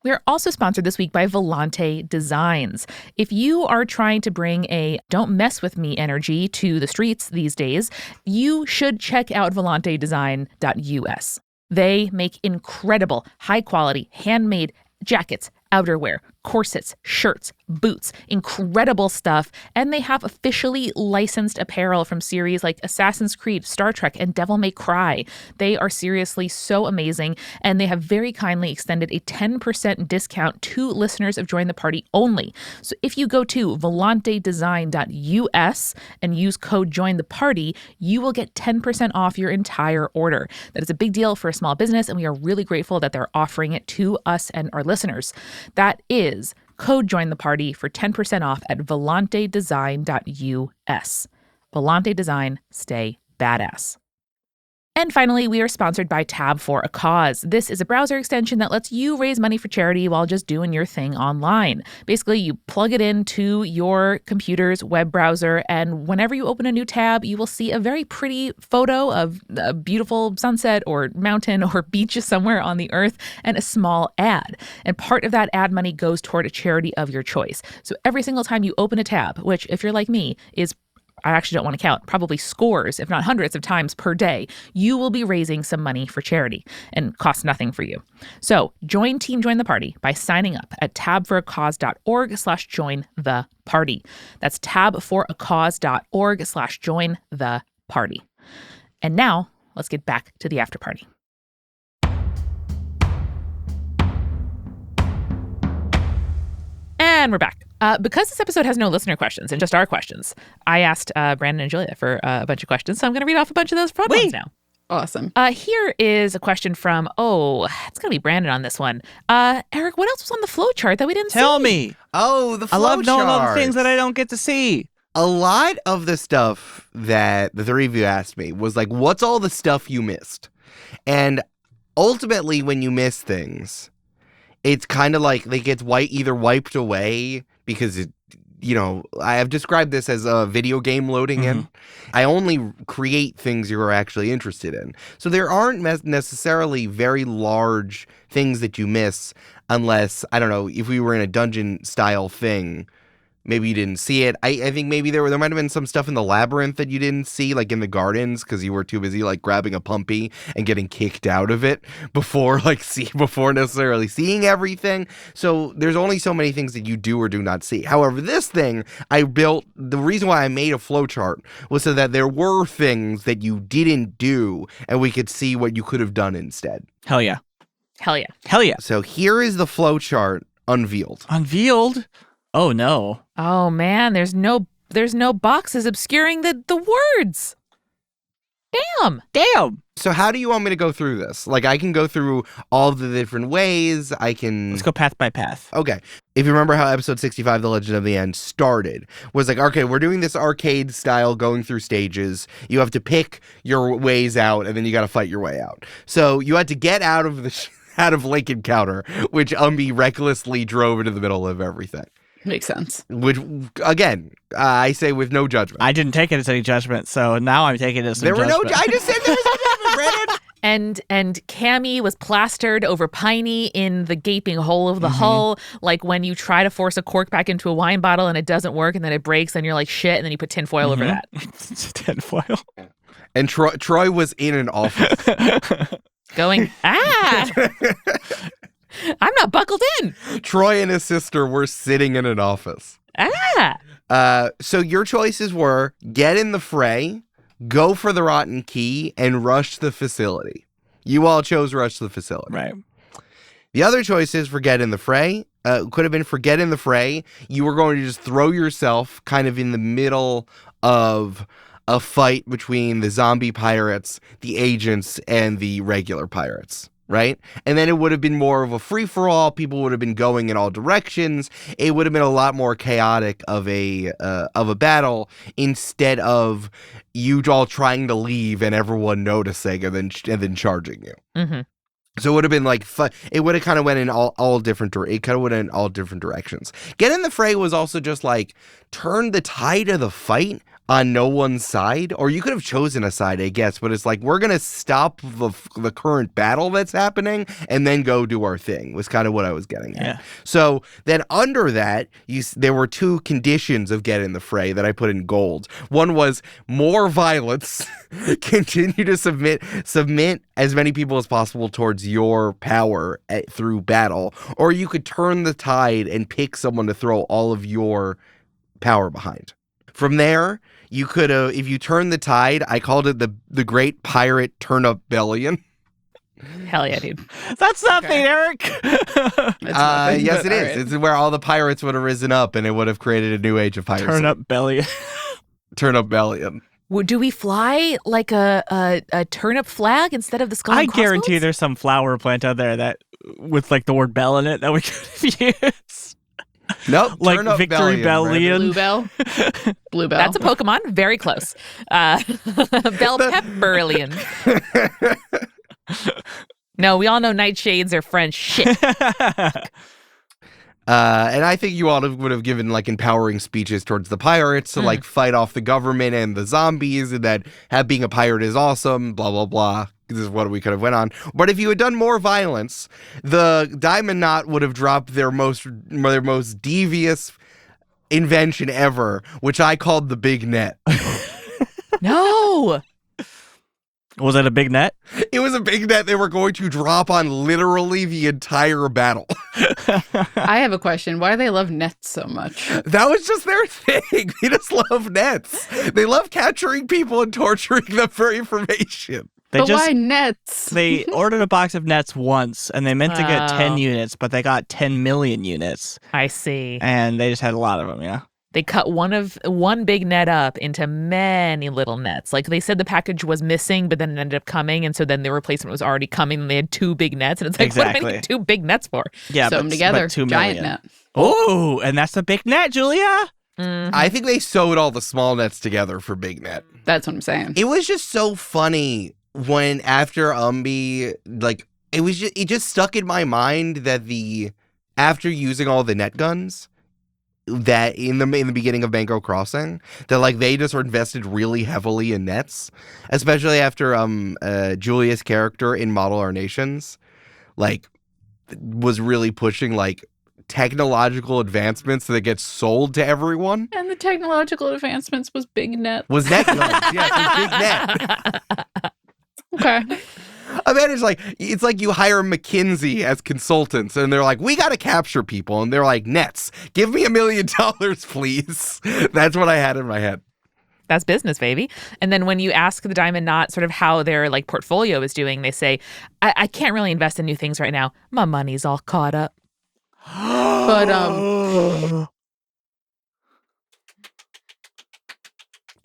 Speaker 1: We are also sponsored this week by Volante Designs. If you are trying to bring a don't mess with me energy to the streets these days, you should check out volantedesign.us. They make incredible, high-quality, handmade jackets, outerwear, corsets, shirts, boots, incredible stuff, and they have officially licensed apparel from series like Assassin's Creed, Star Trek, and Devil May Cry. They are seriously so amazing, and they have very kindly extended a 10% discount to listeners of Join the Party only. So if you go to volantedesign.us and use code Join the Party, you will get 10% off your entire order. That is a big deal for a small business, and we are really grateful that they're offering it to us and our listeners. That is code Join the Party for 10% off at volantedesign.us. Volante Design, stay badass. And finally, we are sponsored by Tab for a Cause. This is a browser extension that lets you raise money for charity while just doing your thing online. Basically, you plug it into your computer's web browser, and whenever you open a new tab, you will see a very pretty photo of a beautiful sunset or mountain or beach somewhere on the earth and a small ad. And part of that ad money goes toward a charity of your choice. So every single time you open a tab, which if you're like me, is I actually don't want to count, probably scores, if not hundreds of times per day, you will be raising some money for charity and costs nothing for you. So join the Party by signing up at tabforacause.org/join the party. That's tabforacause.org/join the party. And now let's get back to the after party. And we're back. Because this episode has no listener questions and just our questions, I asked Brandon and Julia for a bunch of questions. So I'm going to read off a bunch of those fun ones now.
Speaker 2: Awesome.
Speaker 1: Here is a question from, it's going to be Brandon on this one. Eric, what else was on the flow chart that we didn't see?
Speaker 4: Tell me.
Speaker 3: Oh, the flow
Speaker 4: I love knowing all the
Speaker 3: chart.
Speaker 4: things that I don't get to see.
Speaker 3: A lot of the stuff that the three of you asked me was like, what's all the stuff you missed? And ultimately, when you miss things, it's kind of like they get either wiped away because I have described this as a video game loading in. I only create things you're actually interested in. So there aren't necessarily very large things that you miss unless, I don't know, if we were in a dungeon style thing, maybe you didn't see it. I think maybe there might have been some stuff in the labyrinth that you didn't see, like in the gardens, because you were too busy like grabbing a pumpy and getting kicked out of it before necessarily seeing everything. So there's only so many things that you do or do not see. However, this thing I built, the reason why I made a flowchart was so that there were things that you didn't do and we could see what you could have done instead.
Speaker 4: Hell yeah.
Speaker 1: Hell yeah.
Speaker 4: Hell yeah.
Speaker 3: So here is the flowchart unveiled.
Speaker 4: Unveiled? Oh no.
Speaker 1: Oh man, there's no boxes obscuring the words. Damn.
Speaker 3: So how do you want me to go through this? Like, I can go through all the different ways.
Speaker 4: Let's go path by path.
Speaker 3: Okay. If you remember how episode 65, The Legend of the End, started, was like, okay, we're doing this arcade style going through stages. You have to pick your ways out, and then you got to fight your way out. So you had to get out of out of Lincoln Counter, which Umbi recklessly drove into the middle of everything.
Speaker 2: Makes sense.
Speaker 3: Which, again, I say with no judgment.
Speaker 4: I didn't take it as any judgment, so now I'm taking it as some judgment.
Speaker 3: I just said there was no judgment, Brandon.
Speaker 1: And Cammy was plastered over Piney in the gaping hole of the hull, like when you try to force a cork back into a wine bottle and it doesn't work and then it breaks and you're like, shit, and then you put tinfoil over that.
Speaker 4: Tinfoil.
Speaker 3: And Troy was in an office.
Speaker 1: Going, I'm not buckled in.
Speaker 3: Troy and his sister were sitting in an office. So your choices were get in the fray, go for the rotten key, and rush the facility. You all chose rush the facility.
Speaker 4: Right.
Speaker 3: The other choices for get in the fray could have been for get in the fray. You were going to just throw yourself kind of in the middle of a fight between the zombie pirates, the agents, and the regular pirates. Right? And then it would have been more of a free-for-all. People would have been going in all directions. It would have been a lot more chaotic of a battle instead of you all trying to leave and everyone noticing and then charging you.
Speaker 1: Mm-hmm.
Speaker 3: So it would have been like fun. It would have kind of went in all different. It kind of went in all different directions. Get in the fray was also just like turn the tide of the fight on no one's side, or you could have chosen a side, I guess, but it's like, we're going to stop the current battle that's happening and then go do our thing, was kind of what I was getting at.
Speaker 4: Yeah.
Speaker 3: So then under that, there were two conditions of get in the fray that I put in gold. One was more violence, continue to submit as many people as possible towards your power through battle, or you could turn the tide and pick someone to throw all of your power behind. From there, you could have, if you turn the tide, I called it the Great Pirate Turnip Bellion.
Speaker 1: Hell yeah, dude.
Speaker 4: That's nothing, Eric.
Speaker 3: Yes, it is. It's where all the pirates would have risen up, and it would have created a new age of piracy.
Speaker 4: Turnip belly.
Speaker 3: Turnip Bellion.
Speaker 1: Do we fly like a turnip flag instead of the skull?
Speaker 4: I guarantee there's some flower plant out there that with like the word bell in it that we could have used.
Speaker 3: Nope.
Speaker 4: Like Victory Bellion.
Speaker 2: Bluebell. Bluebell.
Speaker 1: That's a Pokemon. Very close. Bell Pepperlian. No, we all know nightshades are French shit.
Speaker 3: And I think you all would have given like empowering speeches towards the pirates to like fight off the government and the zombies, and that being a pirate is awesome, blah, blah, blah. This is what we could have went on. But if you had done more violence, the Diamond Knot would have dropped their most devious invention ever, which I called the big net.
Speaker 1: No.
Speaker 4: Was it a big net?
Speaker 3: It was a big net they were going to drop on literally the entire battle.
Speaker 2: I have a question. Why do they love nets so much?
Speaker 3: That was just their thing. They just love nets. They love capturing people and torturing them for information.
Speaker 2: Why nets?
Speaker 4: They ordered a box of nets once, and they meant to get 10 units, but they got 10 million units.
Speaker 1: I see.
Speaker 4: And they just had a lot of them, yeah.
Speaker 1: They cut one big net up into many little nets. Like they said the package was missing, but then it ended up coming, and so then the replacement was already coming, and they had two big nets, and it's like, what am I need two big nets for?
Speaker 4: Yeah,
Speaker 2: sew them together.
Speaker 4: But 2
Speaker 2: giant
Speaker 4: million.
Speaker 2: net.
Speaker 4: Oh, and that's a big net, Julia.
Speaker 1: Mm-hmm.
Speaker 3: I think they sewed all the small nets together for big net.
Speaker 2: That's what I'm saying.
Speaker 3: It was just so funny when after like it just stuck in my mind that after using all the net guns that in the beginning of Mango Crossing, that like they just were invested really heavily in nets, especially after Julia's character in Model Our Nations like was really pushing like technological advancements that get sold to everyone.
Speaker 2: And the technological advancements was big net.
Speaker 3: Was net guns. Yes, it was big net.
Speaker 2: Okay.
Speaker 3: I mean, it's like you hire McKinsey as consultants, and they're like, we got to capture people, and they're like, nets, give me $1 million, please. That's what I had in my head.
Speaker 1: That's business, baby. And then when you ask the Diamond Knot sort of how their like portfolio is doing, they say, I can't really invest in new things right now. My money's all caught up.
Speaker 2: But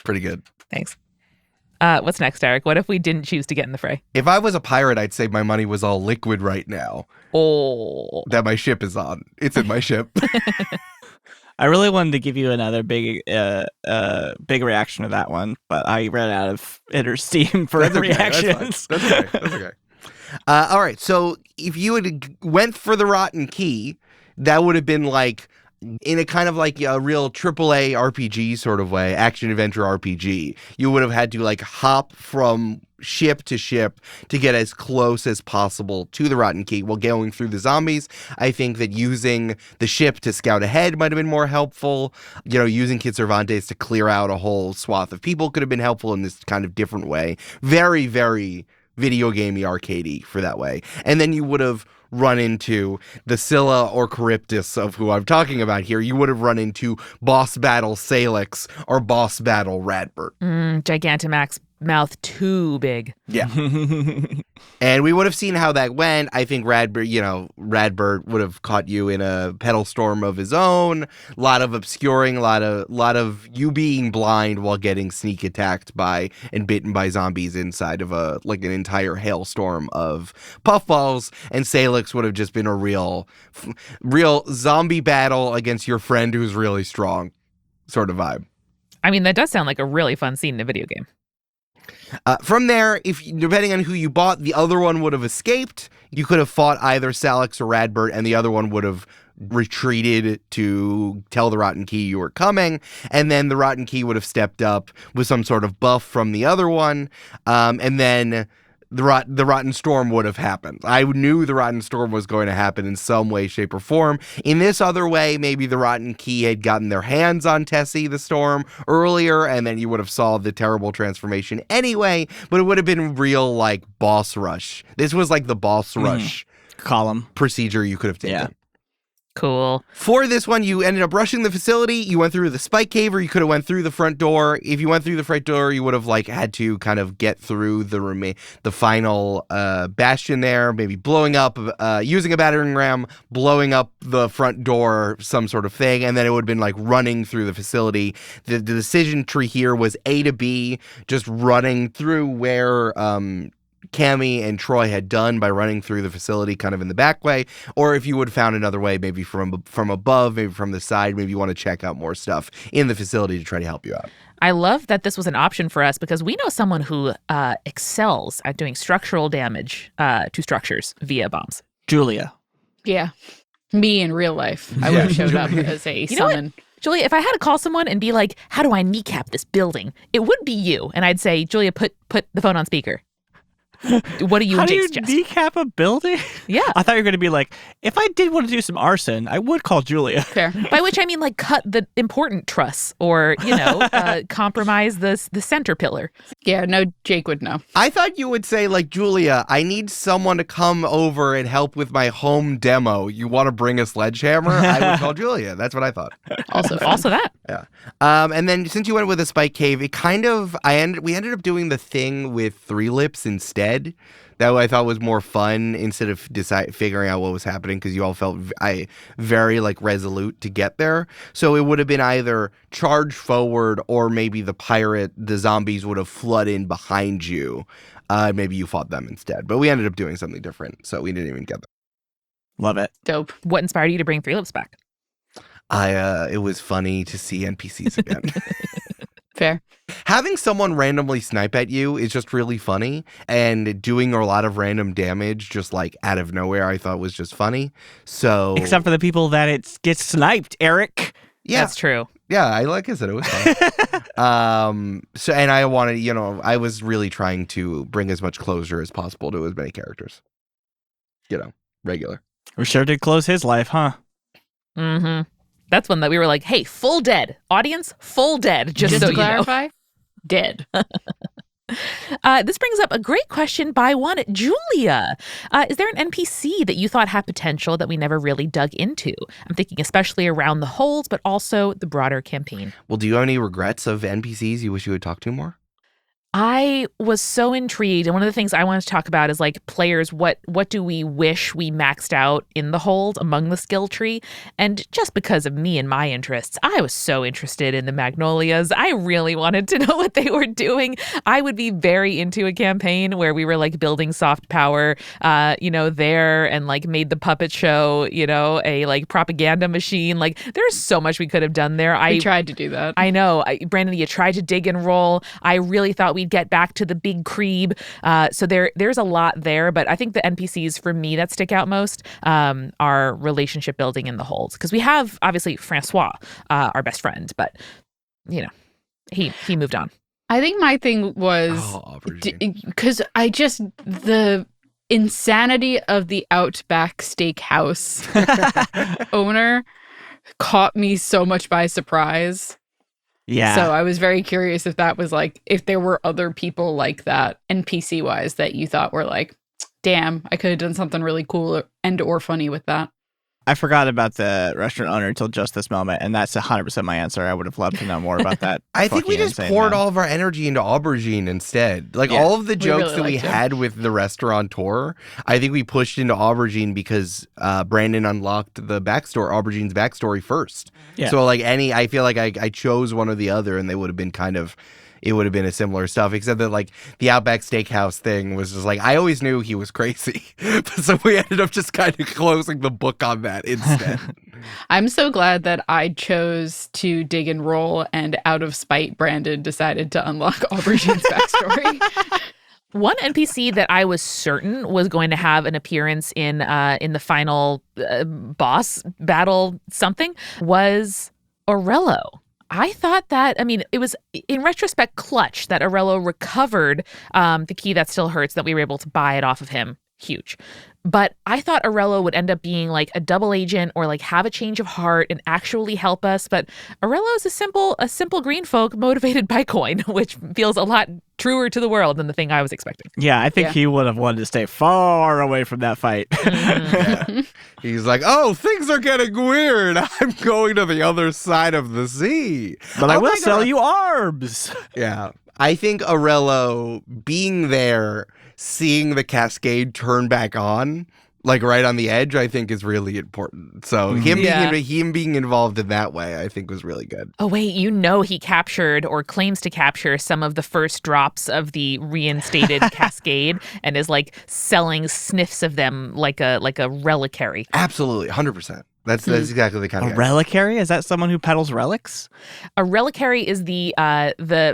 Speaker 3: pretty good.
Speaker 1: Thanks. What's next, Eric? What if we didn't choose to get in the fray?
Speaker 3: If I was a pirate, I'd say my money was all liquid right now.
Speaker 1: Oh.
Speaker 3: That my ship is on. It's in my ship.
Speaker 4: I really wanted to give you another big reaction to that one, but I ran out of inner steam for reactions.
Speaker 3: That's okay. All right. So if you had went for the Rotten Key, that would have been like in a kind of like a real AAA RPG sort of way, action adventure RPG. You would have had to like hop from ship to ship to get as close as possible to the Rotten Key while going through the zombies. I think that using the ship to scout ahead might have been more helpful. You know, using Kid Cervantes to clear out a whole swath of people could have been helpful in this kind of different way. Very, very video gamey arcadey for that way. And then you would have run into the Scylla or Charybdis of who I'm talking about here. You would have run into boss battle Salix or boss battle Radbert.
Speaker 1: Gigantamax mouth too big.
Speaker 3: Yeah. And we would have seen how that went. I think Radbert would have caught you in a pedal storm of his own. A lot of obscuring, a lot of you being blind while getting sneak attacked by and bitten by zombies inside of an entire hailstorm of puffballs. And Salix would have just been a real zombie battle against your friend who's really strong sort of vibe.
Speaker 1: I mean, that does sound like a really fun scene in a video game.
Speaker 3: From there, depending on who you bought, the other one would have escaped. You could have fought either Salix or Radbert, and the other one would have retreated to tell the Rotten Key you were coming, and then the Rotten Key would have stepped up with some sort of buff from the other one, and then the Rotten Storm would have happened. I knew the Rotten Storm was going to happen in some way, shape, or form. In this other way, maybe the Rotten Key had gotten their hands on Tessie the Storm earlier, and then you would have saw the terrible transformation anyway, but it would have been real, like, boss rush. This was like the boss rush
Speaker 4: column
Speaker 3: procedure you could have taken.
Speaker 4: Yeah.
Speaker 1: Cool.
Speaker 3: For this one, you ended up rushing the facility. You went through the spike cave, or you could have went through the front door. If you went through the front door, you would have like had to kind of get through the final bastion there, maybe blowing up, using a battering ram, blowing up the front door, some sort of thing, and then it would have been like running through the facility. The decision tree here was A to B, just running through where Cammy and Troy had done by running through the facility kind of in the back way, or if you would have found another way, maybe from above, maybe from the side, maybe you want to check out more stuff in the facility to try to help you out.
Speaker 1: I love that this was an option for us because we know someone who excels at doing structural damage to structures via bombs.
Speaker 4: Julia.
Speaker 2: Yeah. Me in real life. I would have showed up as a summon.
Speaker 1: Julia, if I had to call someone and be like, how do I kneecap this building? It would be you. And I'd say, Julia, put the phone on speaker. What do you
Speaker 4: How do you
Speaker 1: suggest?
Speaker 4: decap a building?
Speaker 1: Yeah.
Speaker 4: I thought you were going to be like, if I did want to do some arson, I would call Julia.
Speaker 2: Fair.
Speaker 1: By which I mean like cut the important truss or, compromise the center pillar.
Speaker 2: Yeah, no, Jake would know.
Speaker 3: I thought you would say, like, Julia, I need someone to come over and help with my home demo. You want to bring a sledgehammer? I would call Julia. That's what I thought.
Speaker 1: Also that.
Speaker 3: Yeah. And then since you went with a spike cave, it kind of, we ended up doing the thing with Three Lips instead. That I thought was more fun instead of figuring out what was happening because you all felt very like resolute to get there. So it would have been either charge forward or maybe the zombies would have flooded in behind you. Maybe you fought them instead. But we ended up doing something different, so we didn't even get there.
Speaker 4: Love it.
Speaker 2: Dope.
Speaker 1: What inspired you to bring Three Lips back?
Speaker 3: It was funny to see NPCs again.
Speaker 2: Fair.
Speaker 3: Having someone randomly snipe at you is just really funny, and doing a lot of random damage just like out of nowhere I thought was just funny. So
Speaker 4: Except for the people that it gets sniped, Eric.
Speaker 3: Yeah.
Speaker 1: That's true.
Speaker 3: Yeah, like I said, it was fun. So and I wanted, I was really trying to bring as much closure as possible to as many characters. Regular.
Speaker 4: We sure did close his life, huh?
Speaker 1: Mm-hmm. That's one that we were like, hey, full dead. Audience, full dead. Just so
Speaker 2: to
Speaker 1: you know.
Speaker 2: clarify, dead.
Speaker 1: This brings up a great question by one Julia. Is there an NPC that you thought had potential that we never really dug into? I'm thinking especially around the holds, but also the broader campaign.
Speaker 3: Well, do you have any regrets of NPCs you wish you had talked to more?
Speaker 1: I was so intrigued. And one of the things I wanted to talk about is like players, what do we wish we maxed out in the hold among the skill tree? And just because of me and my interests, I was so interested in the Magnolias. I really wanted to know what they were doing. I would be very into a campaign where we were like building soft power, there and like made the puppet show, a like propaganda machine. Like there's so much we could have done there.
Speaker 2: We tried to do that.
Speaker 1: I know. Brandon, you tried to dig and roll. I really thought we'd get back to the big creeb. So there's a lot there, but I think the NPCs for me that stick out most are relationship building in the holds. Because we have obviously Francois, our best friend, but he moved on.
Speaker 2: I think my thing was because the insanity of the Outback Steakhouse owner caught me so much by surprise.
Speaker 4: Yeah.
Speaker 2: So I was very curious if that was like, if there were other people like that, NPC wise, that you thought were like, damn, I could have done something really cool or funny with that.
Speaker 4: I forgot about the restaurant owner until just this moment, and that's 100% my answer. I would have loved to know more about that.
Speaker 3: I think we just poured all of our energy into aubergine instead. Like all of the jokes that we had with the restaurateur, I think we pushed into aubergine because Brandon unlocked aubergine's backstory first.
Speaker 4: Yeah.
Speaker 3: So I feel like I chose one or the other, and they would have been it would have been a similar stuff, except that like the Outback Steakhouse thing was just like, I always knew he was crazy. So we ended up just kind of closing the book on that instead.
Speaker 2: I'm so glad that I chose to dig and roll, and out of spite, Brandon decided to unlock Aubergine's backstory.
Speaker 1: One NPC that I was certain was going to have an appearance in the final boss battle something was Aurello. I thought that, I mean, it was, in retrospect, clutch that Aurello recovered the key that still hurts, that we were able to buy it off of him. Huge. But I thought Aurello would end up being like a double agent or like have a change of heart and actually help us. But Aurello is a simple green folk motivated by coin, which feels a lot truer to the world than the thing I was expecting.
Speaker 4: Yeah, I think he would have wanted to stay far away from that fight.
Speaker 3: Yeah. He's like, oh, things are getting weird. I'm going to the other side of the sea.
Speaker 4: But I will sell you arms.
Speaker 3: Yeah. I think Aurello being there, seeing the cascade turn back on, like right on the edge, I think is really important. So him being involved in that way, I think was really good.
Speaker 1: Oh, wait, he captured or claims to capture some of the first drops of the reinstated cascade and is like selling sniffs of them like a reliquary.
Speaker 3: Absolutely, 100%. That's exactly the kind of
Speaker 4: guy. Reliquary? Is that someone who peddles relics?
Speaker 1: A reliquary is the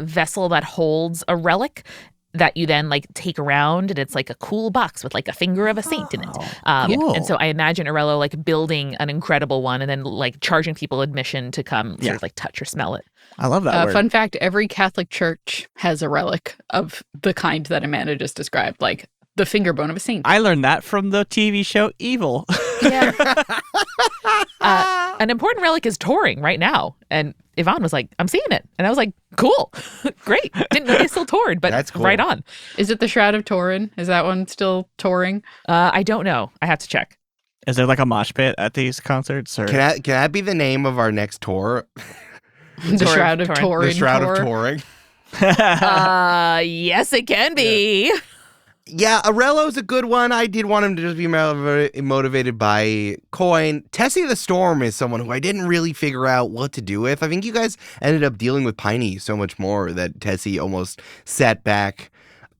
Speaker 1: vessel that holds a relic that you then like take around, and it's like a cool box with like a finger of a saint in it.
Speaker 4: Cool.
Speaker 1: And so I imagine Aurello like building an incredible one and then like charging people admission to come sort of like touch or smell it.
Speaker 4: I love that word.
Speaker 2: Fun fact, every Catholic church has a relic of the kind that Amanda just described, like the finger bone of a saint.
Speaker 4: I learned that from the TV show Evil.
Speaker 1: Yeah. An important relic is touring right now. And Yvonne was like, I'm seeing it. And I was like, cool. Great. Didn't know they still toured, but that's cool. Right on.
Speaker 2: Is it the Shroud of Turin? Is that one still touring?
Speaker 1: I don't know. I have to check.
Speaker 4: Is there like a mosh pit at these concerts? Or?
Speaker 3: Can that be the name of our next tour?
Speaker 2: The Shroud of Turin.
Speaker 3: The Shroud of Touring.
Speaker 1: Yes, it can be.
Speaker 3: Yeah, Aurello's a good one. I did want him to just be motivated by coin. Tessie the Storm is someone who I didn't really figure out what to do with. I think you guys ended up dealing with Piney so much more that Tessie almost sat back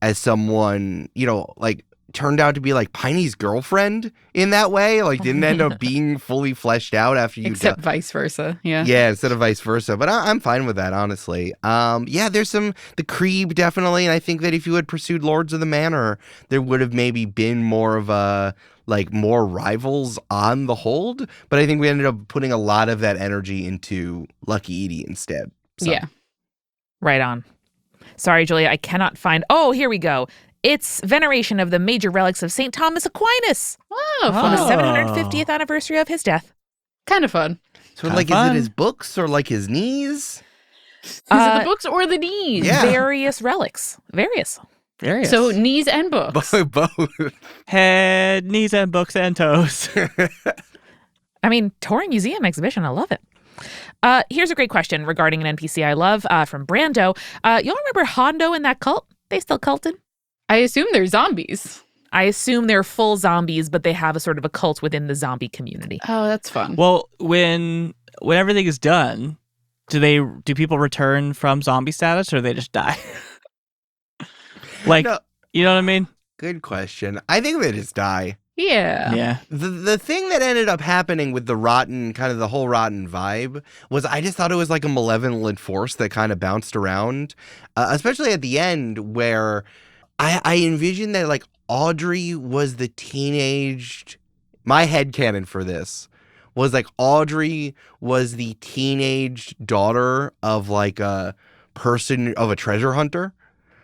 Speaker 3: as someone, like turned out to be like Piney's girlfriend in that way. Like didn't end up being fully fleshed out after you
Speaker 2: except vice versa.
Speaker 3: Yeah, instead of vice versa. But I'm fine with that, honestly. There's the creep definitely, and I think that if you had pursued Lords of the Manor, there would have maybe been more of a more rivals on the hold. But I think we ended up putting a lot of that energy into Lucky Edie instead. So.
Speaker 2: Yeah.
Speaker 1: Right on. Sorry, Julia, I cannot find. Oh, here we go. It's veneration of the major relics of St. Thomas Aquinas on the 750th anniversary of his death.
Speaker 2: Kind of fun.
Speaker 3: So, is it his books or like his knees?
Speaker 2: Is it the books or the knees?
Speaker 1: Yeah. Various relics. Various.
Speaker 2: So, knees and books.
Speaker 3: Both.
Speaker 4: Head, knees and books and toes.
Speaker 1: I mean, touring museum exhibition. I love it. Here's a great question regarding an NPC I love from Brando. Y'all remember Hondo and that cult? They still culted?
Speaker 2: I assume they're zombies.
Speaker 1: I assume they're full zombies, but they have a sort of a cult within the zombie community.
Speaker 2: Oh, that's fun.
Speaker 4: Well, when everything is done, do people return from zombie status or they just die? You know what I mean?
Speaker 3: Good question. I think they just die.
Speaker 2: Yeah.
Speaker 3: The thing that ended up happening with the rotten, kind of the whole rotten vibe, was I just thought it was like a malevolent force that kind of bounced around, especially at the end where I envisioned that like Audrey was the teenaged. My headcanon for this was like Audrey was the teenage daughter of like a person of a treasure hunter.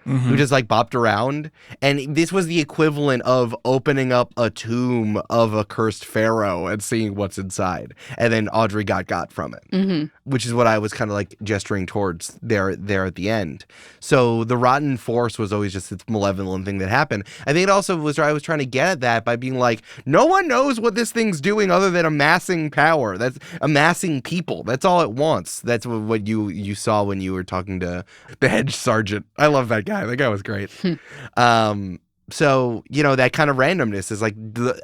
Speaker 3: Who just like bopped around. And this was the equivalent of opening up a tomb of a cursed pharaoh and seeing what's inside. And then Audrey got from it, which is what I was kind of like gesturing towards there at the end. So the rotten force was always just this malevolent thing that happened. I think it also was, I was trying to get at that by being like, no one knows what this thing's doing other than amassing power. That's amassing people. That's all it wants. That's what you saw when you were talking to the head sergeant. I love that guy. That guy was great. So, that kind of randomness is like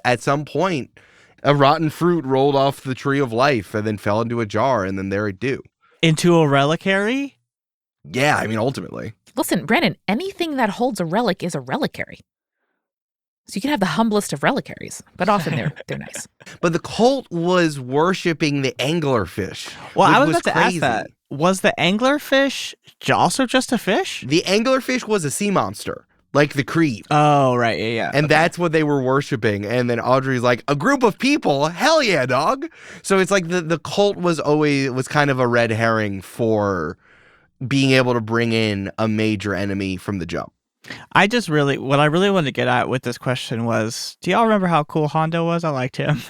Speaker 3: at some point a rotten fruit rolled off the tree of life and then fell into a jar and then there it do.
Speaker 4: Into a reliquary?
Speaker 3: Yeah, I mean, ultimately.
Speaker 1: Listen, Brandon, anything that holds a relic is a reliquary. So you can have the humblest of reliquaries, but often they're nice.
Speaker 3: But the cult was worshiping the anglerfish.
Speaker 4: Well, I was about to ask that. Was the anglerfish also just a fish?
Speaker 3: The anglerfish was a sea monster, like the creep.
Speaker 4: Oh, right. Yeah.
Speaker 3: And that's what they were worshiping. And then Audrey's like, a group of people? Hell yeah, dog. So it's like the cult was kind of a red herring for being able to bring in a major enemy from the jump.
Speaker 4: What I really wanted to get at with this question was, do y'all remember how cool Hondo was? I liked him.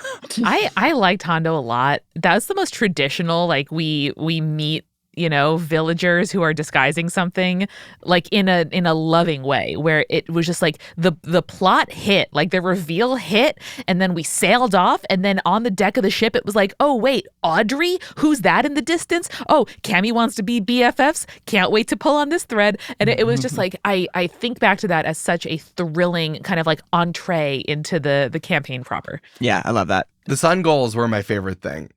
Speaker 1: I liked Hondo a lot. That's the most traditional, like we meet, villagers who are disguising something like in a loving way, where it was just like the plot hit, like the reveal hit, and then we sailed off, and then on the deck of the ship it was like, oh wait, Audrey? Who's that in the distance? Oh, Cammy wants to be BFFs. Can't wait to pull on this thread. And it was just like, I think back to that as such a thrilling kind of like entree into the campaign proper.
Speaker 4: Yeah, I love that.
Speaker 3: The sun goals were my favorite thing.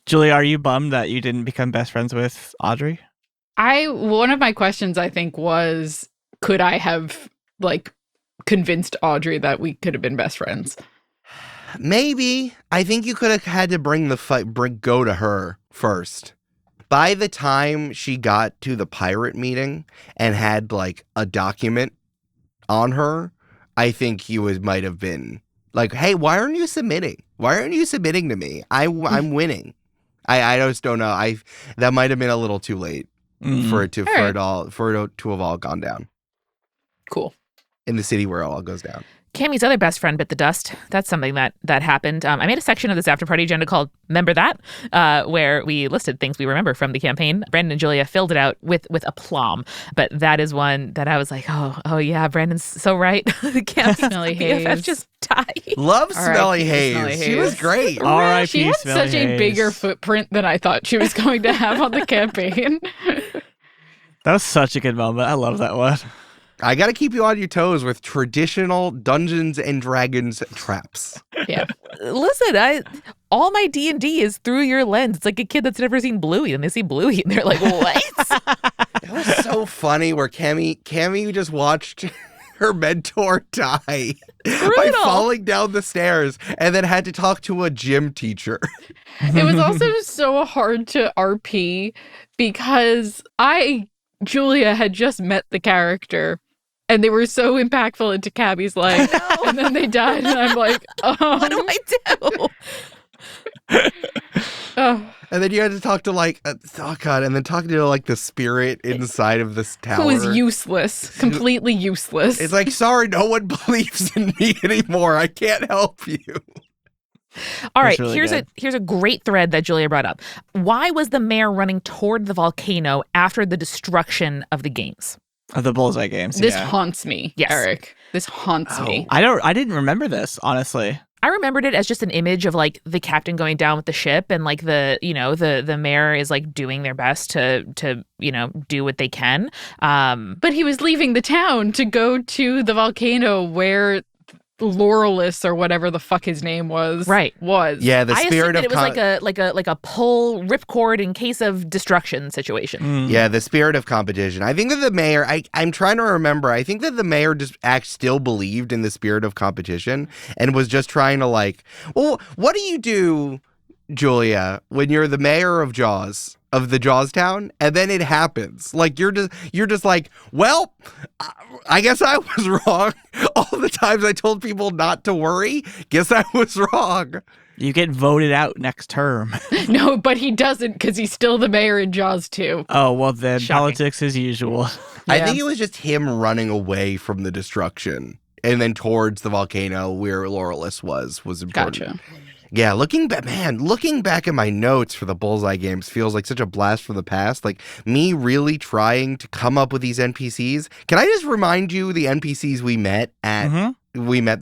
Speaker 4: Julie, are you bummed that you didn't become best friends with Audrey?
Speaker 2: One of my questions, I think, was, could I have convinced Audrey that we could have been best friends?
Speaker 3: Maybe. I think you could have had to go to her first. By the time she got to the pirate meeting and had a document on her, I think might have been like, hey, why aren't you submitting? Why aren't you submitting to me? I'm winning. I just don't know. That might have been a little too late for it to have all gone down.
Speaker 2: Cool.
Speaker 3: In the city where it all goes down.
Speaker 1: Cammy's other best friend bit the dust. That's something that happened. I made a section of this Afterparty agenda called Remember That, where we listed things we remember from the campaign. Brandon and Julia filled it out with aplomb. But that is one that I was like, oh yeah, Brandon's so right. The
Speaker 2: Smelly
Speaker 1: BFF
Speaker 2: Haze
Speaker 1: just died.
Speaker 3: Love Smelly Haze. She was great.
Speaker 4: R.I.P.
Speaker 2: She had
Speaker 4: Smelly
Speaker 2: such a
Speaker 4: Haze.
Speaker 2: bigger footprint than I thought she was going to have on the campaign.
Speaker 4: That was such a good moment. I love that one.
Speaker 3: I got to keep you on your toes with traditional Dungeons and Dragons traps.
Speaker 2: Yeah.
Speaker 1: Listen, all my D&D is through your lens. It's like a kid that's never seen Bluey, and they see Bluey, and they're like, what?
Speaker 3: It was so funny where Cammy just watched her mentor die by falling down the stairs and then had to talk to a gym teacher.
Speaker 2: It was also so hard to RP because Julia had just met the character and they were so impactful into Cabby's life, and then they died, and I'm like,
Speaker 1: what do I do?
Speaker 3: And then you had to talk to and then talking to the spirit inside of this tower.
Speaker 2: Who is useless, completely useless.
Speaker 3: It's like, sorry, no one believes in me anymore. I can't help you.
Speaker 1: All right,
Speaker 4: really
Speaker 1: here's a great thread that Julia brought up. Why was the mayor running toward the volcano after the destruction of the games?
Speaker 4: Of the Bullseye games.
Speaker 2: This haunts me,
Speaker 1: Yes.
Speaker 2: Eric. This haunts me.
Speaker 4: I didn't remember this, honestly.
Speaker 1: I remembered it as just an image of the captain going down with the ship, and the mayor is doing their best to do what they can.
Speaker 2: But he was leaving the town to go to the volcano where Laurelis or whatever the fuck his name was.
Speaker 1: Right.
Speaker 3: Yeah, the
Speaker 1: I
Speaker 3: spirit
Speaker 1: assumed
Speaker 3: of
Speaker 1: that it was like a pull ripcord in case of destruction situation.
Speaker 3: Yeah, the spirit of competition. I think that the mayor, I'm trying to remember, I think that the mayor just still believed in the spirit of competition and was just trying to well, what do you do, Julia, when you're the mayor of Jaws? Of the Jawstown, and then it happens. You're just like, well, I guess I was wrong. All the times I told people not to worry, guess I was wrong.
Speaker 4: You get voted out next term.
Speaker 2: No, but he doesn't because he's still the mayor in Jaws 2.
Speaker 4: Oh, well then,
Speaker 1: Shocking.
Speaker 4: Politics as usual.
Speaker 3: I think it was just him running away from the destruction and then towards the volcano where Laurelis was important.
Speaker 2: Gotcha.
Speaker 3: Yeah, looking back at my notes for the Bullseye games feels like such a blast from the past. Me really trying to come up with these NPCs. Can I just remind you the NPCs we met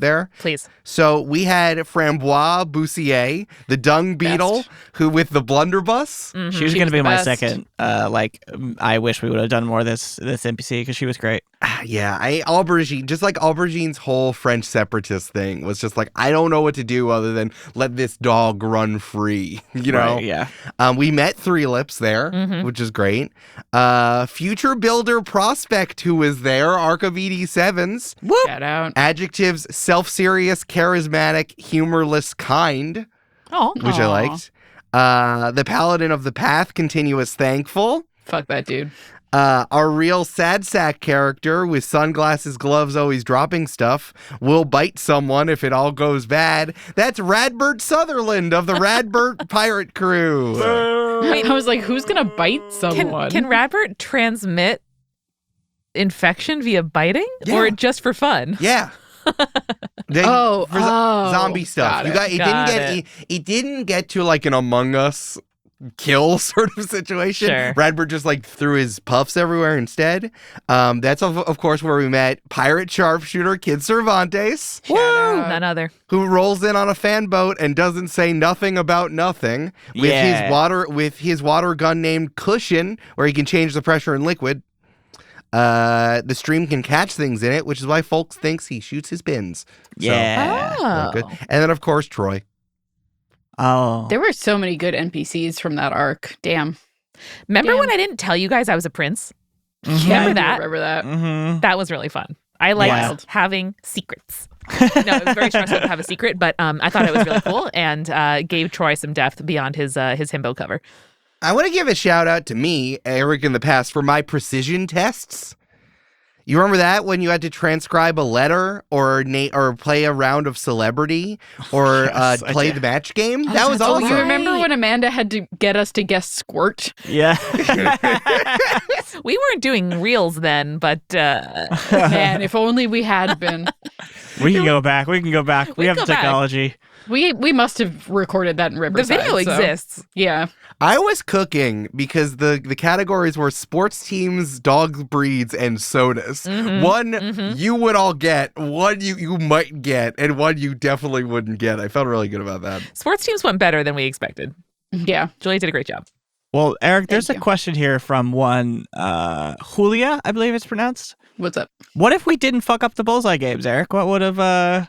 Speaker 3: there?
Speaker 1: Please.
Speaker 3: So we had Framboise Boussier, the dung beetle, who with the blunderbuss.
Speaker 1: Mm-hmm.
Speaker 4: She was going to be my
Speaker 2: best.
Speaker 4: second. I wish we would have done more of this NPC because she was great.
Speaker 3: Yeah, Aubergine, just Aubergine's whole French separatist thing was just I don't know what to do other than let this dog run free, you know?
Speaker 4: Right, yeah.
Speaker 3: We met Three Lips there, which is great. Future Builder Prospect, who was there, Archimedes Sevens.
Speaker 1: Whoop.
Speaker 2: Shout out.
Speaker 3: Adjectives, self-serious, charismatic, humorless, kind,
Speaker 1: Oh,
Speaker 3: which I liked. The Paladin of the Path, continuous, thankful.
Speaker 2: Fuck that dude.
Speaker 3: Our real sad sack character with sunglasses, gloves, always dropping stuff, will bite someone if it all goes bad. That's Radbert Sutherland of the Radbert Pirate Crew.
Speaker 2: Wait, I was like, who's gonna bite someone?
Speaker 1: Can Radbert transmit infection via biting, or just for fun?
Speaker 3: Yeah. Zombie stuff. It didn't get to like an Among Us kill sort of situation.
Speaker 1: Sure.
Speaker 3: Radbert just like threw his puffs everywhere instead. That's of course where we met pirate sharpshooter Kid Cervantes.
Speaker 1: Woo! None other.
Speaker 3: Who rolls in on a fan boat and doesn't say nothing about nothing with his water gun named Cushion, where he can change the pressure in liquid. The stream can catch things in it, which is why folks thinks he shoots his pins.
Speaker 1: Yeah.
Speaker 3: Good. And then of course Troy.
Speaker 4: Oh.
Speaker 2: There were so many good NPCs from that arc. Damn.
Speaker 1: Remember when I didn't tell you guys I was a prince?
Speaker 2: Yeah,
Speaker 1: Remember that?
Speaker 2: Remember that?
Speaker 4: Mm-hmm.
Speaker 1: That was really fun. I liked having secrets. No, it was very stressful to have a secret, but I thought it was really cool and gave Troy some depth beyond his himbo cover.
Speaker 3: I want to give a shout out to me, Eric, in the past for my precision tests. You remember that when you had to transcribe a letter or play a round of Celebrity or
Speaker 4: Yes,
Speaker 3: play the match game? That was awesome.
Speaker 2: You remember when Amanda had to get us to guess Squirt?
Speaker 4: Yeah.
Speaker 1: We weren't doing reels then, but
Speaker 2: Man, if only we had been.
Speaker 4: We can go back. We have the technology.
Speaker 2: We must have recorded that in
Speaker 1: the
Speaker 2: Riverside.
Speaker 1: video exists.
Speaker 2: Yeah.
Speaker 3: I was cooking because the categories were sports teams, dog breeds, and sodas. One you would all get, one you might get, and one you definitely wouldn't get. I felt really good about that.
Speaker 1: Sports teams went better than we expected.
Speaker 2: Yeah.
Speaker 1: Julia did a great job.
Speaker 4: Well, Eric, there's
Speaker 2: Thank
Speaker 4: a
Speaker 2: you.
Speaker 4: question here from one Julia, I believe it's pronounced.
Speaker 2: What's up?
Speaker 4: What if we didn't fuck up the bullseye games, Eric? What would happen?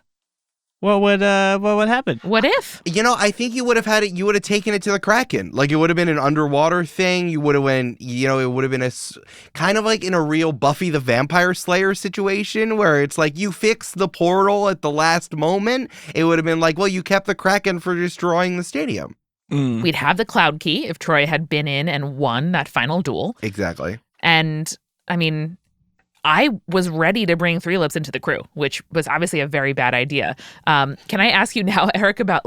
Speaker 1: What if?
Speaker 3: You know, I think you would have taken it to the Kraken. Like, it would have been an underwater thing. You would have went, it would have been kind of like in a real Buffy the Vampire Slayer situation where it's like you fix the portal at the last moment. It would have been like, well, you kept the Kraken for destroying the stadium.
Speaker 1: We'd have the Cloud Key if Troy had been in and won that final duel.
Speaker 3: Exactly.
Speaker 1: And, I mean, I was ready to bring Three Lips into the crew, which was obviously a very bad idea. Can I ask you now, Eric, about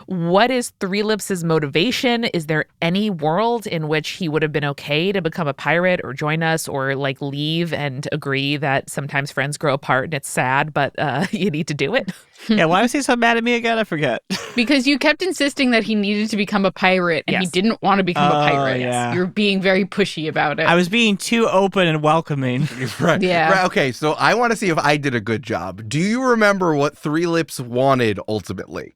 Speaker 1: what is Three Lips' motivation? Is there any world in which he would have been okay to become a pirate or join us or leave and agree that sometimes friends grow apart and it's sad, but you need to do it?
Speaker 4: Yeah, why was he so mad at me again? I forget.
Speaker 2: Because you kept insisting that he needed to become a pirate and he didn't want to become a pirate.
Speaker 4: Yeah.
Speaker 2: You're being very pushy about it.
Speaker 4: I was being too open and welcoming.
Speaker 3: Right.
Speaker 2: Yeah.
Speaker 3: Right, okay, so I want to see if I did a good job. Do you remember what Three Lips wanted ultimately?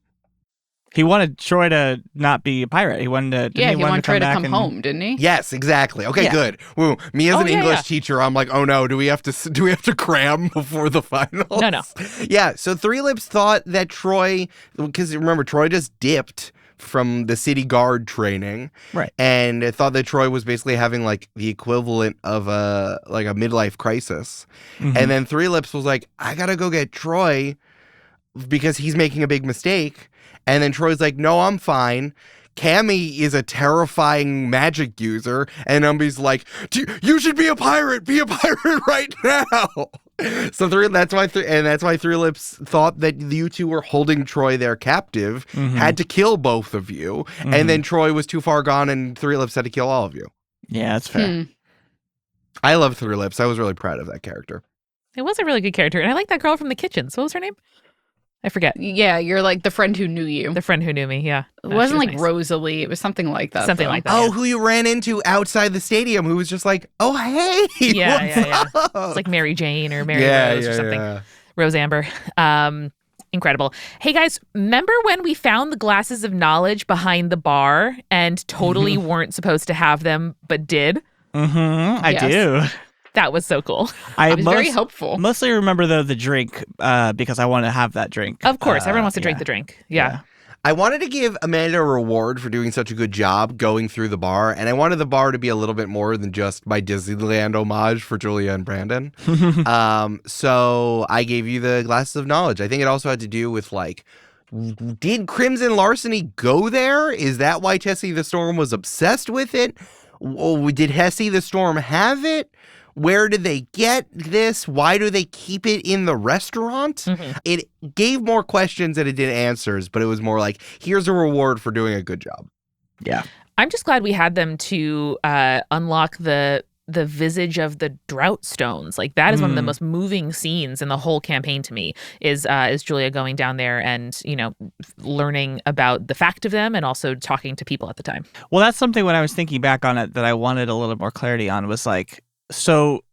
Speaker 4: He wanted Troy to not be a pirate. He wanted to.
Speaker 2: he wanted Troy to
Speaker 4: back
Speaker 2: come home, didn't he?
Speaker 3: Yes, exactly. Okay, good. Woo. Me as an English teacher, I'm like, oh no, do we have to cram before the finals?
Speaker 1: No.
Speaker 3: Yeah. So Three Lips thought that Troy, because remember, Troy just dipped from the city guard training,
Speaker 4: right?
Speaker 3: And thought that Troy was basically having the equivalent of a midlife crisis. And then Three Lips was like, I gotta go get Troy because he's making a big mistake. And then Troy's like, no, I'm fine. Cammy is a terrifying magic user. And Umby's like, you should be a pirate. Be a pirate right now. So that's why Three Lips thought that you two were holding Troy there captive, had to kill both of you. And then Troy was too far gone and Three Lips had to kill all of you.
Speaker 4: Yeah, that's fair.
Speaker 3: I love Three Lips. I was really proud of that character.
Speaker 1: It was a really good character. And I like that girl from the kitchen. So what was her name? I forget.
Speaker 2: Yeah, you're like the friend who knew you.
Speaker 1: The friend who knew me, yeah.
Speaker 2: It wasn't like
Speaker 1: nice.
Speaker 2: Rosalie. It was something like that.
Speaker 1: Something like that.
Speaker 3: Oh,
Speaker 1: yeah.
Speaker 3: who you ran into outside the stadium who was just like, oh, hey.
Speaker 1: Yeah.
Speaker 3: Up?
Speaker 1: It's like Mary Jane or Mary Rose or something.
Speaker 3: Yeah.
Speaker 1: Rose Amber. Incredible. Hey, guys, remember when we found the glasses of knowledge behind the bar and totally weren't supposed to have them, but did?
Speaker 4: I do.
Speaker 1: That was so cool.
Speaker 2: It was very helpful.
Speaker 4: Mostly remember, though, the drink because I want to have that drink.
Speaker 1: Of course. Everyone wants to drink the drink. Yeah.
Speaker 3: I wanted to give Amanda a reward for doing such a good job going through the bar, and I wanted the bar to be a little bit more than just my Disneyland homage for Julia and Brandon. So I gave you the glasses of knowledge. I think it also had to do with did Crimson Larceny go there? Is that why Tessie the Storm was obsessed with it? did Hesse the Storm have it? Where did they get this? Why do they keep it in the restaurant? It gave more questions than it did answers, but it was more like, here's a reward for doing a good job.
Speaker 4: Yeah.
Speaker 1: I'm just glad we had them to unlock the visage of the drought stones. Like that is one of the most moving scenes in the whole campaign to me is Julia going down there and, learning about the fact of them and also talking to people at the time.
Speaker 4: Well, that's something when I was thinking back on it that I wanted a little more clarity on was like, so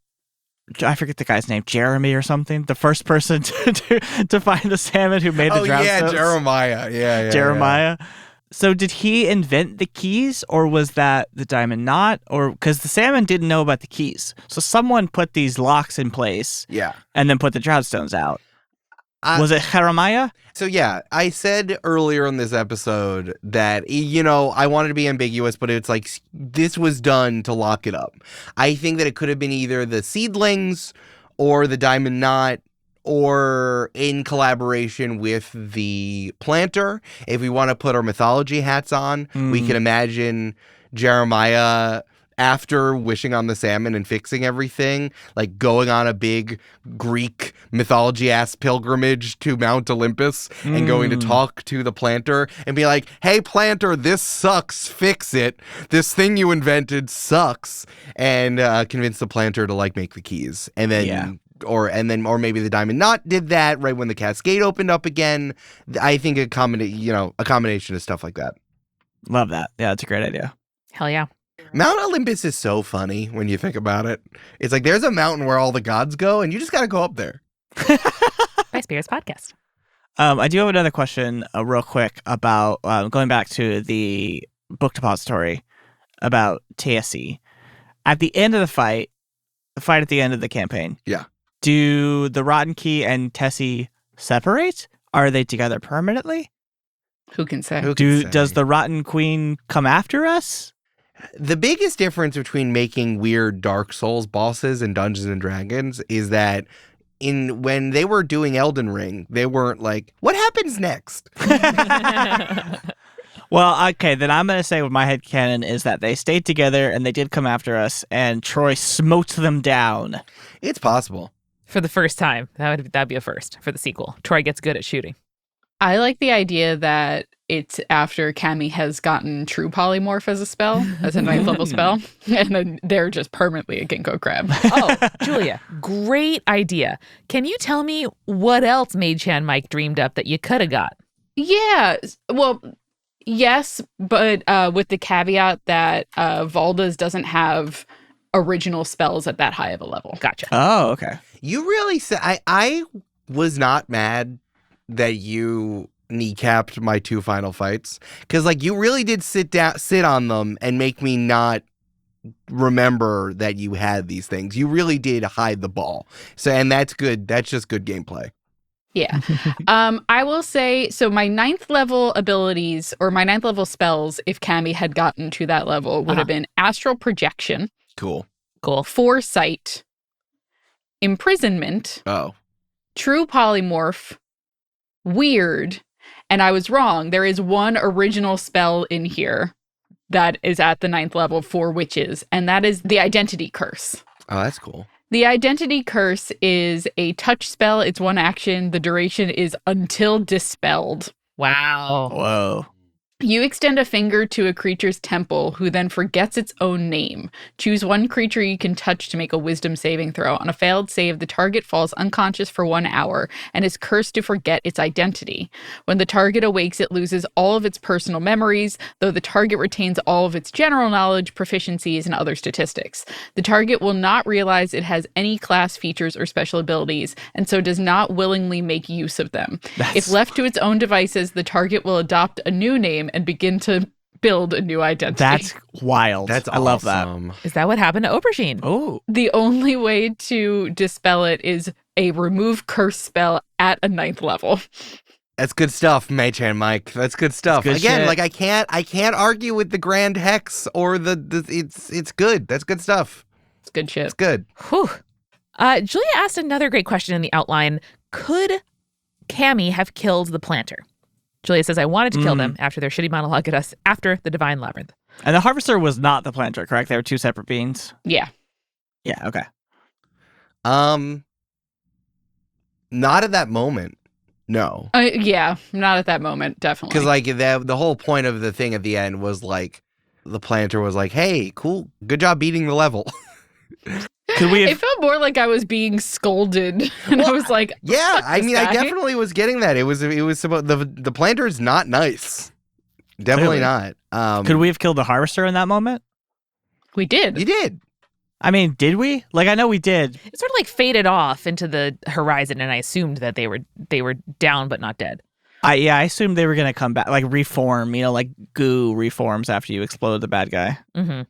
Speaker 4: I forget the guy's name, Jeremy or something, the first person to find the salmon who made the drought stones.
Speaker 3: Jeremiah. Yeah,
Speaker 4: Jeremiah. Yeah. So did he invent the keys, or was that the diamond knot? Or because the salmon didn't know about the keys, so someone put these locks in place, and then put the drought stones out. Was it Jeremiah?
Speaker 3: So yeah, I said earlier in this episode that I wanted to be ambiguous, but it's like this was done to lock it up. I think that it could have been either the seedlings or the diamond knot, or in collaboration with the planter. If we want to put our mythology hats on, we can imagine Jeremiah, after wishing on the salmon and fixing everything, like going on a big Greek mythology-ass pilgrimage to Mount Olympus and going to talk to the planter and be like, hey, planter, this sucks, fix it. This thing you invented sucks. And convince the planter to, like, make the keys. And then... Or maybe the diamond knot did that right when the cascade opened up again. I think a combination of stuff like that.
Speaker 4: Love that. Yeah, that's a great idea.
Speaker 1: Hell yeah.
Speaker 3: Mount Olympus is so funny when you think about it. It's like there's a mountain where all the gods go, and you just got to go up there.
Speaker 1: My Spirits podcast.
Speaker 4: I do have another question real quick about going back to the book depository about TSC. At the end of the fight at the end of the campaign.
Speaker 3: Yeah.
Speaker 4: Do the Rotten Key and Tessie separate? Are they together permanently?
Speaker 2: Who can say?
Speaker 4: Does the Rotten Queen come after us?
Speaker 3: The biggest difference between making weird Dark Souls bosses and Dungeons and Dragons is that when they were doing Elden Ring, they weren't like, what happens next?
Speaker 4: Well, okay, then I'm going to say what my headcanon is that they stayed together and they did come after us and Troy smote them down.
Speaker 3: It's possible.
Speaker 1: For the first time. That'd be a first for the sequel. Troy gets good at shooting.
Speaker 2: I like the idea that it's after Cammy has gotten true polymorph as a spell, as a 9th level spell, and then they're just permanently a ginkgo crab.
Speaker 1: Oh, Julia, great idea. Can you tell me what else Mage Hand Mike dreamed up that you could have got?
Speaker 2: Yeah, well, yes, but with the caveat that Valda's doesn't have original spells at that high of a level.
Speaker 1: Gotcha.
Speaker 4: Oh, okay.
Speaker 3: You really said I was not mad that you kneecapped my 2 final fights, because like you really did sit on them and make me not remember that you had these things. You really did hide the ball. So, and that's good. That's just good gameplay.
Speaker 2: Yeah. I will say, so my 9th level abilities or my 9th level spells, if Cammy had gotten to that level, would have been Astral Projection.
Speaker 3: Cool.
Speaker 2: Foresight. Imprisonment. True Polymorph. Weird. And I was wrong. There is one original spell in here that is at the 9th level for witches, and that is the Identity Curse.
Speaker 3: Oh, that's cool.
Speaker 2: The Identity Curse is a touch spell. It's 1 action. The duration is until dispelled.
Speaker 1: Wow.
Speaker 4: Whoa.
Speaker 2: You extend a finger to a creature's temple, who then forgets its own name. Choose 1 creature you can touch to make a wisdom saving throw. On a failed save, the target falls unconscious for 1 hour and is cursed to forget its identity. When the target awakes, it loses all of its personal memories, though the target retains all of its general knowledge, proficiencies, and other statistics. The target will not realize it has any class features or special abilities, and so does not willingly make use of them. If left to its own devices, the target will adopt a new name and begin to build a new identity.
Speaker 4: That's wild.
Speaker 3: That's
Speaker 4: I love that.
Speaker 1: Is that what happened to Aubergine?
Speaker 4: Oh.
Speaker 2: The only way to dispel it is a remove curse spell at a 9th level.
Speaker 3: That's good stuff, Mage Hand Mike. That's good stuff.
Speaker 4: Good
Speaker 3: Again,
Speaker 4: shit.
Speaker 3: like I can't argue with the Grand Hex or it's good. That's good stuff.
Speaker 2: It's good shit.
Speaker 3: It's good.
Speaker 1: Whew. Julia asked another great question in the outline. Could Cammy have killed the planter? Julia says, I wanted to kill them after their shitty monologue at us after the Divine Labyrinth.
Speaker 4: And the harvester was not the planter, correct? They were two separate beings.
Speaker 2: Yeah.
Speaker 4: Yeah. Okay.
Speaker 3: Not at that moment. No.
Speaker 2: Yeah, not at that moment, definitely.
Speaker 3: Because like the whole point of the thing at the end was like the planter was like, "Hey, cool, good job beating the level."
Speaker 4: Could we have...
Speaker 2: It felt more like I was being scolded, and I was like,
Speaker 3: Yeah, I mean, I
Speaker 2: guy.
Speaker 3: definitely was getting that. It was about the planter is not nice. Definitely
Speaker 4: Clearly.
Speaker 3: not.
Speaker 4: Could we have killed the harvester in that moment?
Speaker 2: We did.
Speaker 3: You did.
Speaker 4: I mean, did we? Like, I know we did.
Speaker 1: It sort of like faded off into the horizon, and I assumed that they were down but not dead.
Speaker 4: I assumed they were gonna come back, like reform. Like goo reforms after you explode the bad guy.
Speaker 1: Mm-hmm.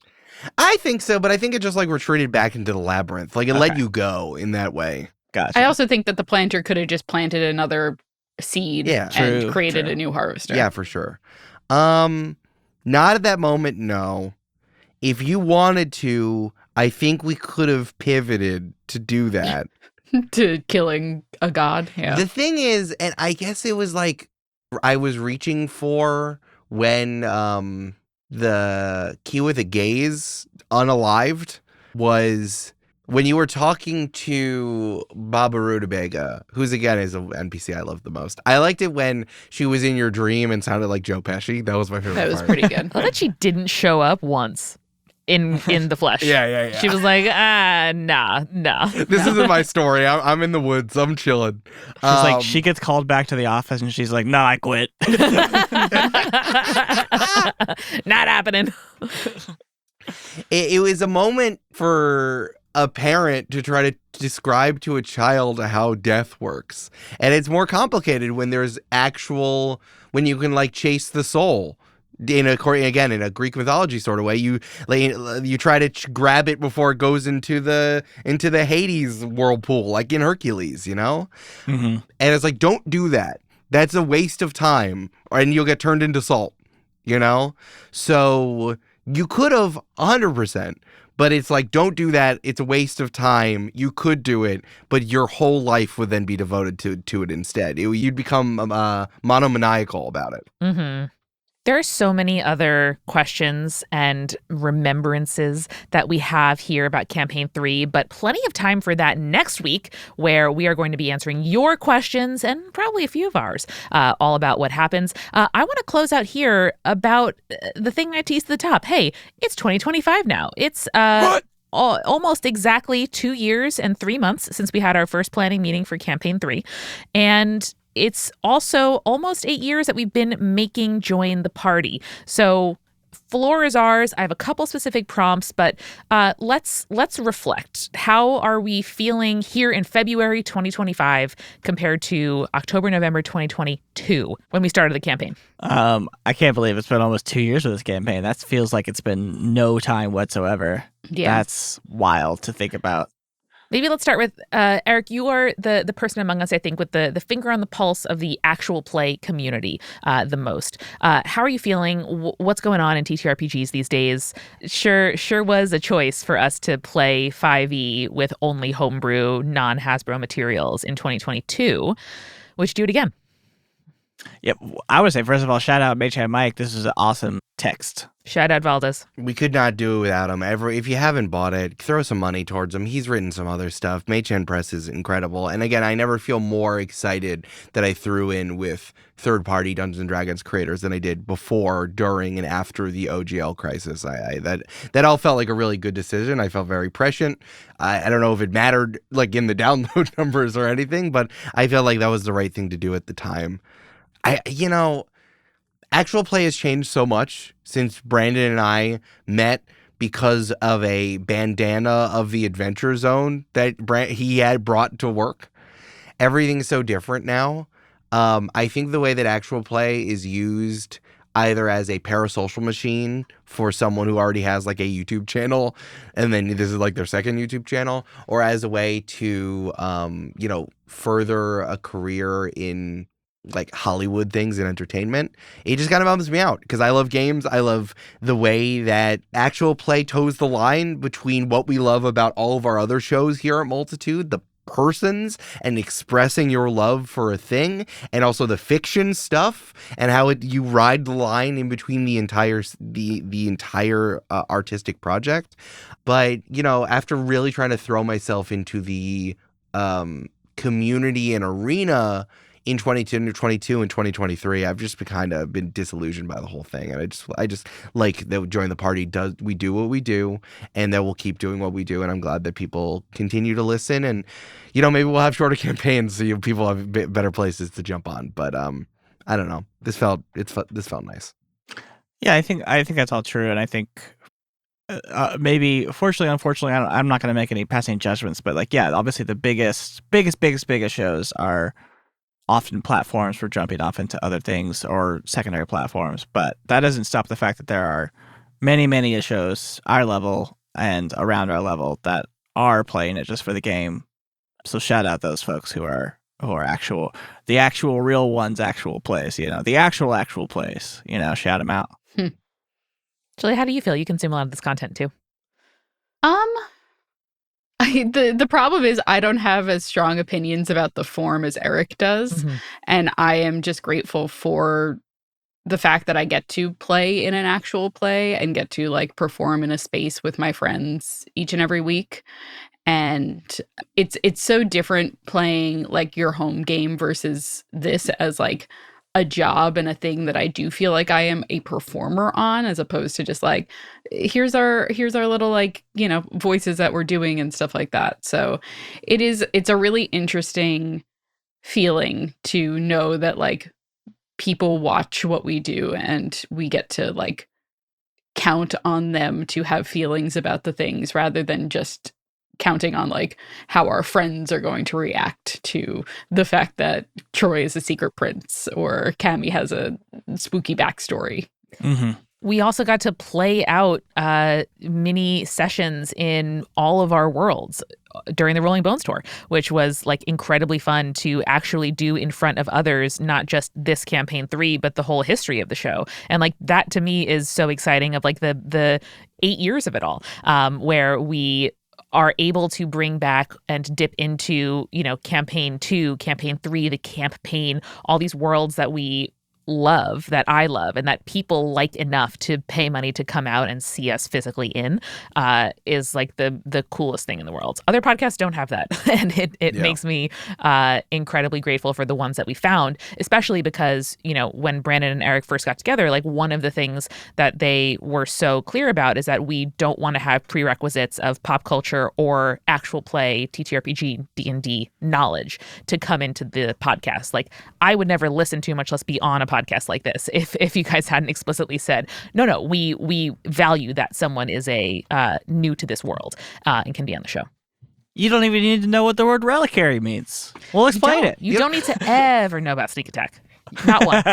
Speaker 3: I think so, but I think it just like retreated back into the labyrinth. Like it let you go in that way.
Speaker 4: Gotcha.
Speaker 2: I also think that the planter could have just planted another seed
Speaker 3: Yeah.
Speaker 2: and created a new harvester.
Speaker 3: Yeah, for sure. Not at that moment, no. If you wanted to, I think we could have pivoted to do that.
Speaker 2: To killing a god. Yeah.
Speaker 3: The thing is, and I guess it was like I was reaching for when the key with a gaze unalived was when you were talking to Baba Rutabaga, who's again is an NPC I love the most. I liked it when she was in your dream and sounded like Joe Pesci. That was my favorite
Speaker 2: That was
Speaker 3: part.
Speaker 2: pretty good.
Speaker 1: I thought she didn't show up once in the flesh.
Speaker 3: Yeah.
Speaker 1: She was like, nah.
Speaker 3: This isn't my story. I'm in the woods. I'm chilling.
Speaker 4: She's like, she gets called back to the office, and she's like, "No, I quit."
Speaker 1: Not happening.
Speaker 3: It was a moment for a parent to try to describe to a child how death works. And it's more complicated when there's when you can like chase the soul. In a Greek mythology sort of way, you try to grab it before it goes into the Hades whirlpool, like in Hercules,
Speaker 4: Mm-hmm.
Speaker 3: And it's like, don't do that. That's a waste of time, and you'll get turned into salt, So you could have 100%, but it's like, don't do that. It's a waste of time. You could do it, but your whole life would then be devoted to it instead. You'd become monomaniacal about it.
Speaker 1: Mm-hmm. There are so many other questions and remembrances that we have here about Campaign 3, but plenty of time for that next week, where we are going to be answering your questions and probably a few of ours, all about what happens. I want to close out here about the thing I teased at the top. Hey, it's 2025 now. It's almost exactly 2 years and 3 months since we had our first planning meeting for Campaign 3. And it's also almost 8 years that we've been making Join the Party. So floor is ours. I have a couple specific prompts, but let's reflect. How are we feeling here in February 2025 compared to October, November 2022 when we started the campaign?
Speaker 4: I can't believe it's been almost 2 years of this campaign. That feels like it's been no time whatsoever.
Speaker 2: Yeah.
Speaker 4: That's wild to think about.
Speaker 1: Maybe let's start with Eric. You are the person among us, I think, with the finger on the pulse of the actual play community the most. How are you feeling? What's going on in TTRPGs these days? Sure was a choice for us to play 5e with only homebrew, non-Hasbro materials in 2022. Would you do it again?
Speaker 4: Yep. I would say, first of all, shout out Maychan Mike. This is an awesome text.
Speaker 1: Shout out Valdez.
Speaker 3: We could not do it without him. If you haven't bought it, throw some money towards him. He's written some other stuff. Maychan Press is incredible. And again, I never feel more excited that I threw in with third-party Dungeons & Dragons creators than I did before, during, and after the OGL crisis. That all felt like a really good decision. I felt very prescient. I don't know if it mattered like in the download numbers or anything, but I felt like that was the right thing to do at the time. Actual play has changed so much since Brandon and I met because of a bandana of the Adventure Zone that he had brought to work. Everything's so different now. I think the way that actual play is used either as a parasocial machine for someone who already has like a YouTube channel, and then this is like their second YouTube channel, or as a way to, further a career in like Hollywood things and entertainment, it just kind of bums me out because I love games. I love the way that actual play toes the line between what we love about all of our other shows here at Multitude, the persons and expressing your love for a thing, and also the fiction stuff and how you ride the line in between the entire artistic project. But after really trying to throw myself into the community and arena in 2022 and 2023, I've just kind of been disillusioned by the whole thing. And I just like that Join the Party we do what we do, and that we'll keep doing what we do. And I'm glad that people continue to listen, and maybe we'll have shorter campaigns so people have better places to jump on. But I don't know. This felt nice.
Speaker 4: Yeah, I think that's all true, and I think maybe, fortunately, unfortunately, I'm not going to make any passing judgments, but obviously the biggest shows are often platforms for jumping off into other things or secondary platforms. But that doesn't stop the fact that there are many shows our level and around our level that are playing it just for the game. So shout out those folks who are the actual real ones, actual plays, the actual plays, shout them out.
Speaker 1: Julia, how do you feel? You consume a lot of this content too.
Speaker 2: The problem is I don't have as strong opinions about the form as Eric does.
Speaker 1: Mm-hmm.
Speaker 2: And I am just grateful for the fact that I get to play in an actual play and get to perform in a space with my friends each and every week. And it's so different playing your home game versus this as a job and a thing that I do feel like I am a performer on, as opposed to just here's our little voices that we're doing and stuff like that. So it's a really interesting feeling to know that people watch what we do and we get to count on them to have feelings about the things rather than just counting on how our friends are going to react to the fact that Troy is a secret prince or Cammy has a spooky backstory.
Speaker 4: Mm-hmm.
Speaker 1: We also got to play out mini sessions in all of our worlds during the Rolling Bones tour, which was incredibly fun to actually do in front of others, not just this campaign 3, but the whole history of the show. And that to me is so exciting, of the 8 years of it all, where we are able to bring back and dip into, campaign 2, campaign 3, the campaign, all these worlds that we love, that I love, and that people liked enough to pay money to come out and see us physically in, is the coolest thing in the world. Other podcasts don't have that. And it makes me incredibly grateful for the ones that we found, especially because, when Brandon and Eric first got together, one of the things that they were so clear about is that we don't want to have prerequisites of pop culture or actual play, TTRPG, D&D knowledge to come into the podcast. I would never listen to, much less be on a podcast like this if you guys hadn't explicitly said no, we value that someone is a new to this world and can be on the show.
Speaker 4: You don't even need to know what the word reliquary means. We'll explain it.
Speaker 1: You don't need to ever know about Sneak Attack. Not one.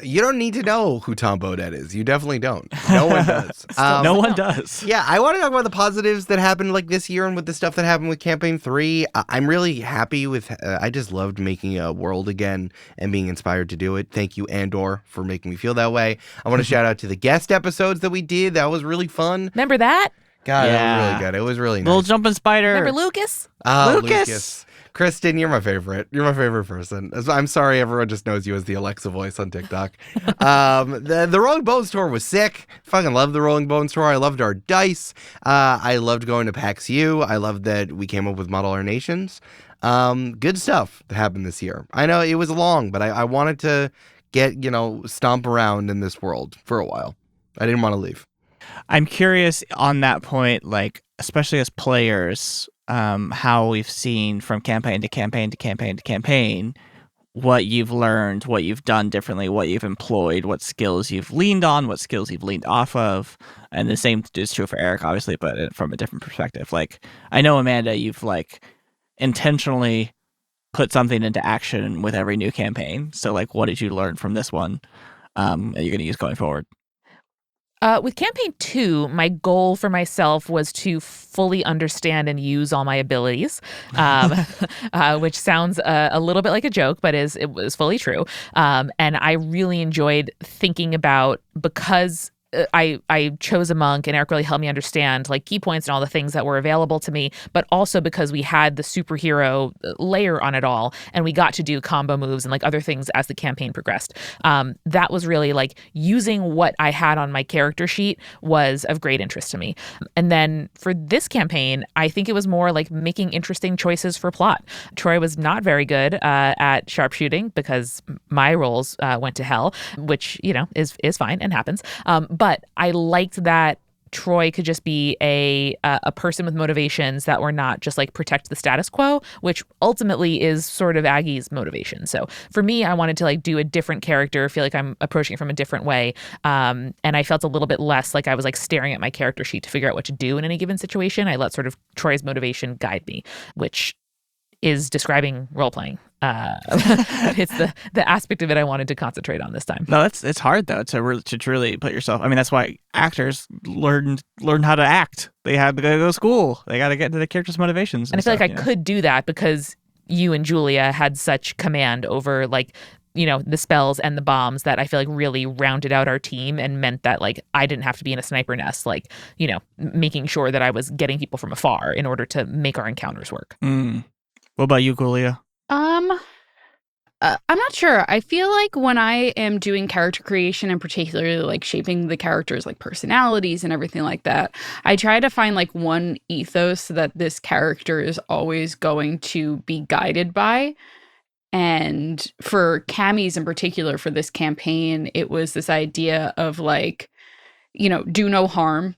Speaker 3: You don't need to know who Tom Bodett is. You definitely don't. No one does.
Speaker 4: No one does.
Speaker 3: Yeah, I want to talk about the positives that happened this year and with the stuff that happened with Campaign 3. I'm really happy with, I just loved making a world again and being inspired to do it. Thank you, Andor, for making me feel that way. I want to shout out to the guest episodes that we did. That was really fun.
Speaker 1: Remember that?
Speaker 3: God, that was really good. It was really nice.
Speaker 4: Little jumping spider.
Speaker 1: Remember Lucas?
Speaker 3: Lucas. Kristen, you're my favorite. You're my favorite person. I'm sorry everyone just knows you as the Alexa voice on TikTok. The Rolling Bones tour was sick. Fucking loved the Rolling Bones tour. I loved our dice. I loved going to PAX U. I loved that we came up with Model Our Nations. Good stuff that happened this year. I know it was long, but I wanted to get, stomp around in this world for a while. I didn't want to leave.
Speaker 4: I'm curious on that point, especially as players, how we've seen from campaign to campaign to campaign to campaign, what you've learned, what you've done differently, what you've employed, what skills you've leaned on, what skills you've leaned off of. And the same is true for Eric, obviously, but from a different perspective. I know, Amanda, you've intentionally put something into action with every new campaign. So what did you learn from this one that you're going to use going forward?
Speaker 1: With campaign 2, my goal for myself was to fully understand and use all my abilities, which sounds a little bit like a joke, but it was fully true. And I really enjoyed thinking about, because I chose a monk, and Eric really helped me understand like key points and all the things that were available to me, but also because we had the superhero layer on it all, and we got to do combo moves and like other things as the campaign progressed. That was really like using what I had on my character sheet was of great interest to me. And then for this campaign, I think it was more like making interesting choices for plot. Troy was not very good at sharpshooting because my rolls went to hell, which, you know, is fine and happens. But I liked that Troy could just be a person with motivations that were not just like protect the status quo, which ultimately is sort of Aggie's motivation. So for me, I wanted to like do a different character, feel like I'm approaching it from a different way. And I felt a little bit less like I was like staring at my character sheet to figure out what to do in any given situation. I let sort of Troy's motivation guide me, which is describing role-playing. It's the aspect of it I wanted to concentrate on this time.
Speaker 4: No, it's hard though to truly put yourself. I mean, that's why actors learn how to act. They had to go to school. They got to get into the character's motivations.
Speaker 1: And I feel like I could do that because you and Julia had such command over like, you know, the spells and the bombs that I feel like really rounded out our team and meant that like I didn't have to be in a sniper nest, like, you know, making sure that I was getting people from afar in order to make our encounters work.
Speaker 4: What about you, Julia?
Speaker 2: I'm not sure. I feel like when I am doing character creation and particularly like shaping the characters' like personalities and everything like that, I try to find like one ethos that this character is always going to be guided by. And for Cammie's in particular, for this campaign, it was this idea of like, you know, do no harm.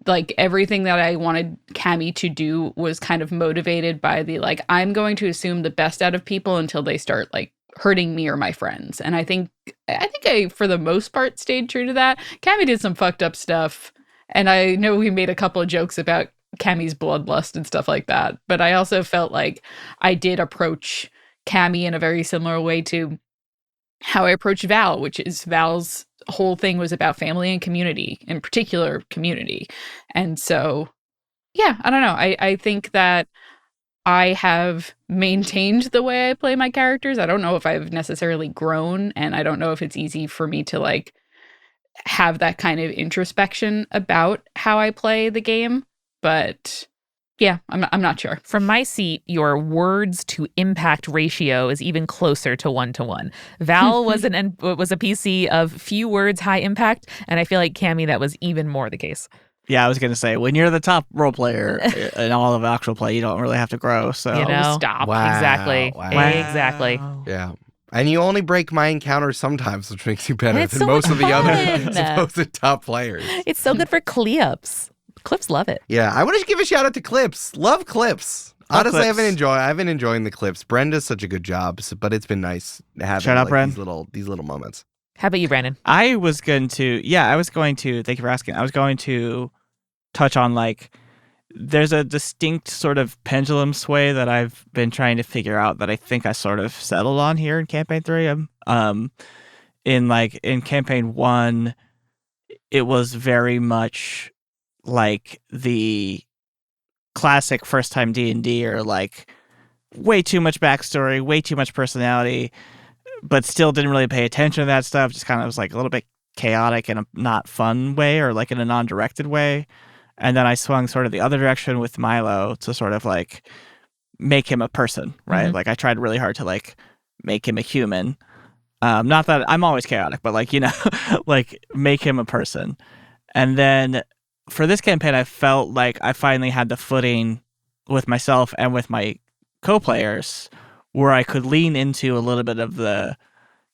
Speaker 2: Like everything that I wanted Cammie to do was kind of motivated by the like, I'm going to assume the best out of people until they start like hurting me or my friends. And I think I for the most part stayed true to that. Cammie did some fucked up stuff, and I know we made a couple of jokes about Cammie's bloodlust and stuff like that, but I also felt like I did approach Cammie in a very similar way to how I approached Val, which is Val's whole thing was about family and community, in particular community. And so, yeah, I don't know. I think that I have maintained the way I play my characters. I don't know if I've necessarily grown, and I don't know if it's easy for me to like have that kind of introspection about how I play the game. But yeah, I'm not sure.
Speaker 1: From my seat, your words to impact ratio is even closer to 1-to-1. Val was a PC of few words, high impact, and I feel like Cammie, that was even more the case.
Speaker 4: Yeah, I was gonna say when you're the top role player in all of actual play, you don't really have to grow. So
Speaker 1: you know,
Speaker 2: stop.
Speaker 3: Wow.
Speaker 1: Exactly. Exactly.
Speaker 3: Yeah. And you only break my encounters sometimes, which makes you better
Speaker 1: It's
Speaker 3: than
Speaker 1: so
Speaker 3: most of the
Speaker 1: fun.
Speaker 3: other supposed top players.
Speaker 1: It's so good for clips. Clips love it.
Speaker 3: Yeah, I want to give a shout out to Clips. Love Clips. Honestly,
Speaker 4: Clips.
Speaker 3: I've been enjoying the Clips. Brenda's such a good job, but it's been nice having
Speaker 4: Shout out, Bren.
Speaker 3: these little moments.
Speaker 1: How about you, Brandon?
Speaker 4: I was going to. Thank you for asking. I was going to touch on like there's a distinct sort of pendulum sway that I've been trying to figure out that I think I sort of settled on here in campaign 3. In campaign 1, it was very much like the classic first time D&D, or like way too much backstory, way too much personality, but still didn't really pay attention to that stuff. Just kind of was like a little bit chaotic in a not fun way, or like in a non-directed way. And then I swung sort of the other direction with Milo to sort of like make him a person, right?
Speaker 1: Mm-hmm.
Speaker 4: Like I tried really hard to like make him a human. Not that I'm always chaotic, but like, you know, like make him a person. And then for this campaign, I felt like I finally had the footing with myself and with my co-players where I could lean into a little bit of the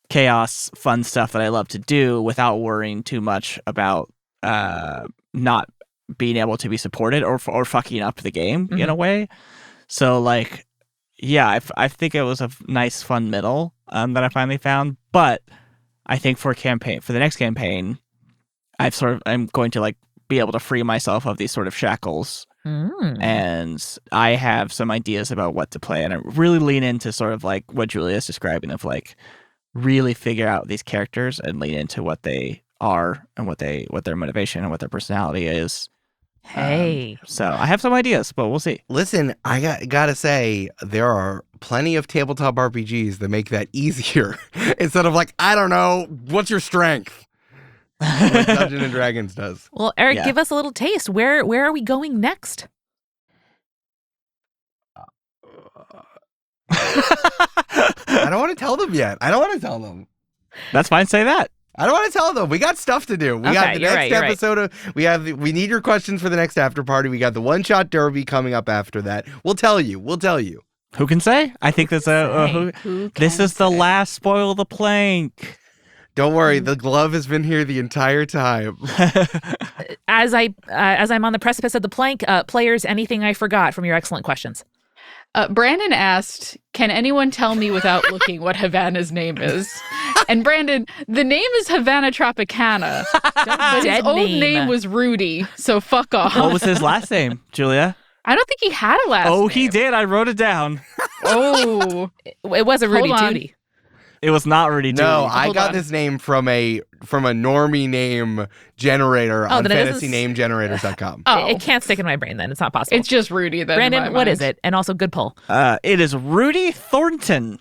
Speaker 4: chaos, fun stuff that I love to do without worrying too much about not being able to be supported or fucking up the game in a way. So like, yeah, I think it was a nice, fun middle that I finally found. But I think for the next campaign, I'm going to like be able to free myself of these sort of shackles. And I have some ideas about what to play, and I really lean into sort of like what Julia's describing of like really figure out these characters and lean into what they are and what their motivation and what their personality is.
Speaker 1: Hey.
Speaker 4: So I have some ideas, but we'll see.
Speaker 3: Listen, I gotta say, there are plenty of tabletop RPGs that make that easier. Instead of like, I don't know, what's your strength? what Dungeons and Dragons does.
Speaker 1: Well, Eric,
Speaker 4: Yeah.
Speaker 1: give us a little taste. Where are we going next?
Speaker 3: I don't want to tell them yet.
Speaker 4: That's fine. Say that.
Speaker 3: I don't want to tell them. We got stuff to do. We got the
Speaker 1: you're
Speaker 3: next
Speaker 1: right, you're right.
Speaker 3: episode we need your questions for the next after party. We got the one-shot derby coming up after that. We'll tell you.
Speaker 4: Who can say? I think that's this is the last spoil the plank.
Speaker 3: Don't worry, the glove has been here the entire time.
Speaker 1: As I'm on the precipice of the plank, players, anything I forgot from your excellent questions?
Speaker 2: Brandon asked, can anyone tell me without looking what Havana's name is? And Brandon, the name is Havana Tropicana, but his old name was Rudy, so fuck off.
Speaker 4: What was his last name, Julia?
Speaker 2: I don't think he had a last name.
Speaker 4: Oh, he did. I wrote it down.
Speaker 2: Oh.
Speaker 1: It was a Rudy
Speaker 2: Hold on.
Speaker 1: Tooty.
Speaker 4: It was not Rudy.
Speaker 3: No,
Speaker 4: Doody.
Speaker 3: I got this name from a normie name generator on
Speaker 1: then it doesn't
Speaker 3: fantasynamegenerators.com.
Speaker 2: Oh.
Speaker 1: It can't stick in my brain then. It's not possible.
Speaker 2: It's just Rudy then. in my
Speaker 1: Brandon, what
Speaker 2: mind.
Speaker 1: is it? And also good pull.
Speaker 4: It is Rudy Thornton.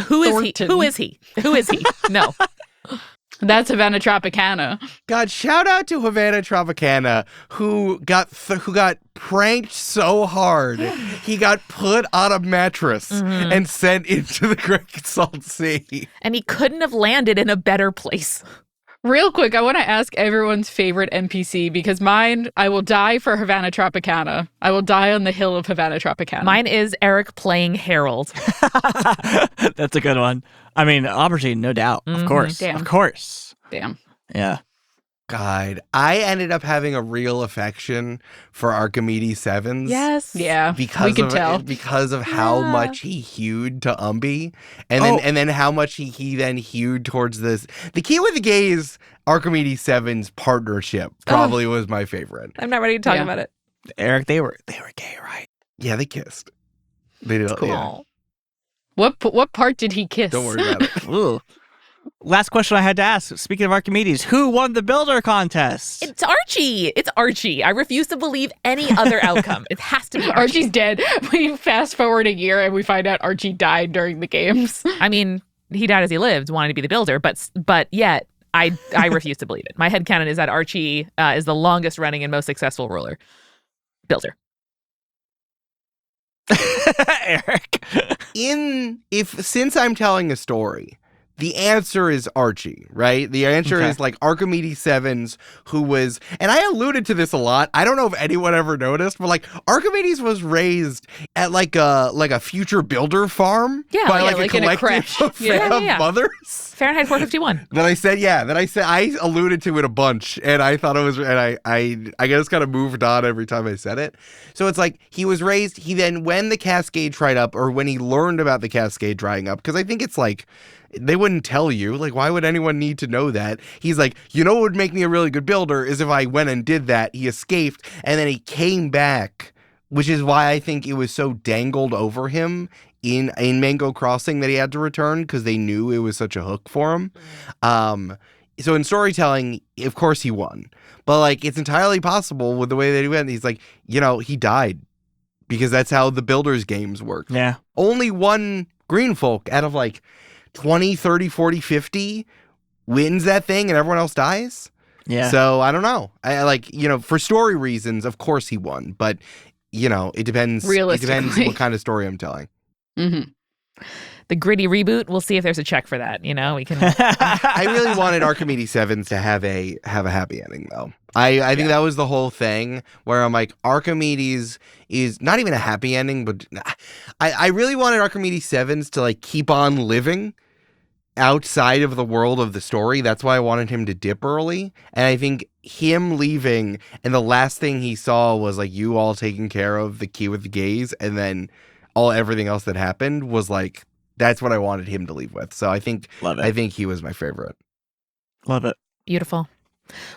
Speaker 1: Who is
Speaker 2: Thornton.
Speaker 1: he? Who is he? Who is he? No.
Speaker 2: That's Havana Tropicana.
Speaker 3: God, shout out to Havana Tropicana, who got pranked so hard he got put on a mattress and sent into the Great Salt Sea.
Speaker 1: And he couldn't have landed in a better place.
Speaker 2: Real quick, I want to ask everyone's favorite NPC because mine, I will die for Havana Tropicana. I will die on the hill of Havana Tropicana.
Speaker 1: Mine is Eric playing Harold.
Speaker 4: That's a good one. I mean, aubergine, no doubt. Of course.
Speaker 2: Damn.
Speaker 4: Of course.
Speaker 2: Damn.
Speaker 4: Yeah.
Speaker 3: God, I ended up having a real affection for Archimedes Sevens.
Speaker 1: Yes.
Speaker 2: Yeah,
Speaker 3: Because
Speaker 2: we can
Speaker 3: of
Speaker 2: tell.
Speaker 3: because of how
Speaker 1: Yeah.
Speaker 3: much he hewed to Umbi, and then how much he then hewed towards this. The key with the gays, Archimedes Sevens partnership probably was my favorite.
Speaker 1: I'm not ready to talk
Speaker 2: Yeah.
Speaker 1: about it.
Speaker 4: Eric, they were gay, right?
Speaker 3: Yeah, they kissed. They did.
Speaker 1: Cool.
Speaker 3: Yeah.
Speaker 2: What part did he kiss?
Speaker 3: Don't worry about it.
Speaker 4: Ooh. Last question I had to ask. Speaking of Archimedes, who won the builder contest?
Speaker 1: It's Archie. It's Archie. I refuse to believe any other outcome. It has to be Archie.
Speaker 2: Archie's dead. We fast forward a year and we find out Archie died during the games.
Speaker 1: I mean, he died as he lived, wanting to be the builder, but yet I refuse to believe it. My headcanon is that Archie is the longest running and most successful ruler. Builder.
Speaker 4: Eric.
Speaker 3: Since I'm telling a story, the answer is Archie, right? The answer is like Archimedes Sevens, who was, and I alluded to this a lot. I don't know if anyone ever noticed, but like Archimedes was raised at like a future builder farm by like a
Speaker 2: in a
Speaker 3: collective
Speaker 2: creche.
Speaker 3: of
Speaker 1: Yeah.
Speaker 3: mothers.
Speaker 1: Fahrenheit 451.
Speaker 3: I alluded to it a bunch, and I thought it was, and I just kind of moved on every time I said it. So it's like he was raised. He then, when the Cascade dried up, or when he learned about the Cascade drying up, because I think it's like they wouldn't tell you. Like, why would anyone need to know that? He's like, you know what would make me a really good builder is if I went and did that. He escaped, and then he came back, which is why I think it was so dangled over him in Mango Crossing that he had to return, because they knew it was such a hook for him. So in storytelling, of course he won. But like, it's entirely possible with the way that he went. He's like, he died because that's how the builders games work.
Speaker 4: Yeah.
Speaker 3: Only one green folk out of like 20, 30, 40, 50 wins that thing and everyone else dies.
Speaker 4: Yeah.
Speaker 3: So I don't know. I like, for story reasons, of course he won, but it depends. It depends what kind of story I'm telling.
Speaker 2: Mm-hmm.
Speaker 1: The gritty reboot. We'll see if there's a check for that. We can.
Speaker 3: I really wanted Archimedes Sevens to have a happy ending, though. I think that was the whole thing where I'm like, Archimedes is not even a happy ending, but I really wanted Archimedes Sevens to like keep on living outside of the world of the story. That's why I wanted him to dip early. And I think him leaving and the last thing he saw was like you all taking care of the key with the gaze, and then everything else that happened was like, that's what I wanted him to leave with. So I think he was my favorite.
Speaker 4: Love it.
Speaker 1: Beautiful.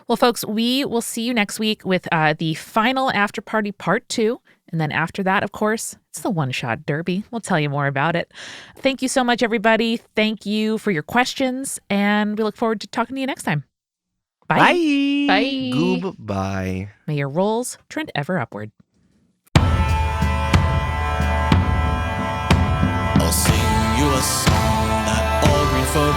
Speaker 1: Well, folks, we will see you next week with the final After Party Part 2. And then after that, of course, it's the one-shot derby. We'll tell you more about it. Thank you so much, everybody. Thank you for your questions. And we look forward to talking to you next time. Bye.
Speaker 2: Bye.
Speaker 3: Goodbye.
Speaker 1: May your rolls trend ever upward.
Speaker 5: I'll sing you a song that all green folk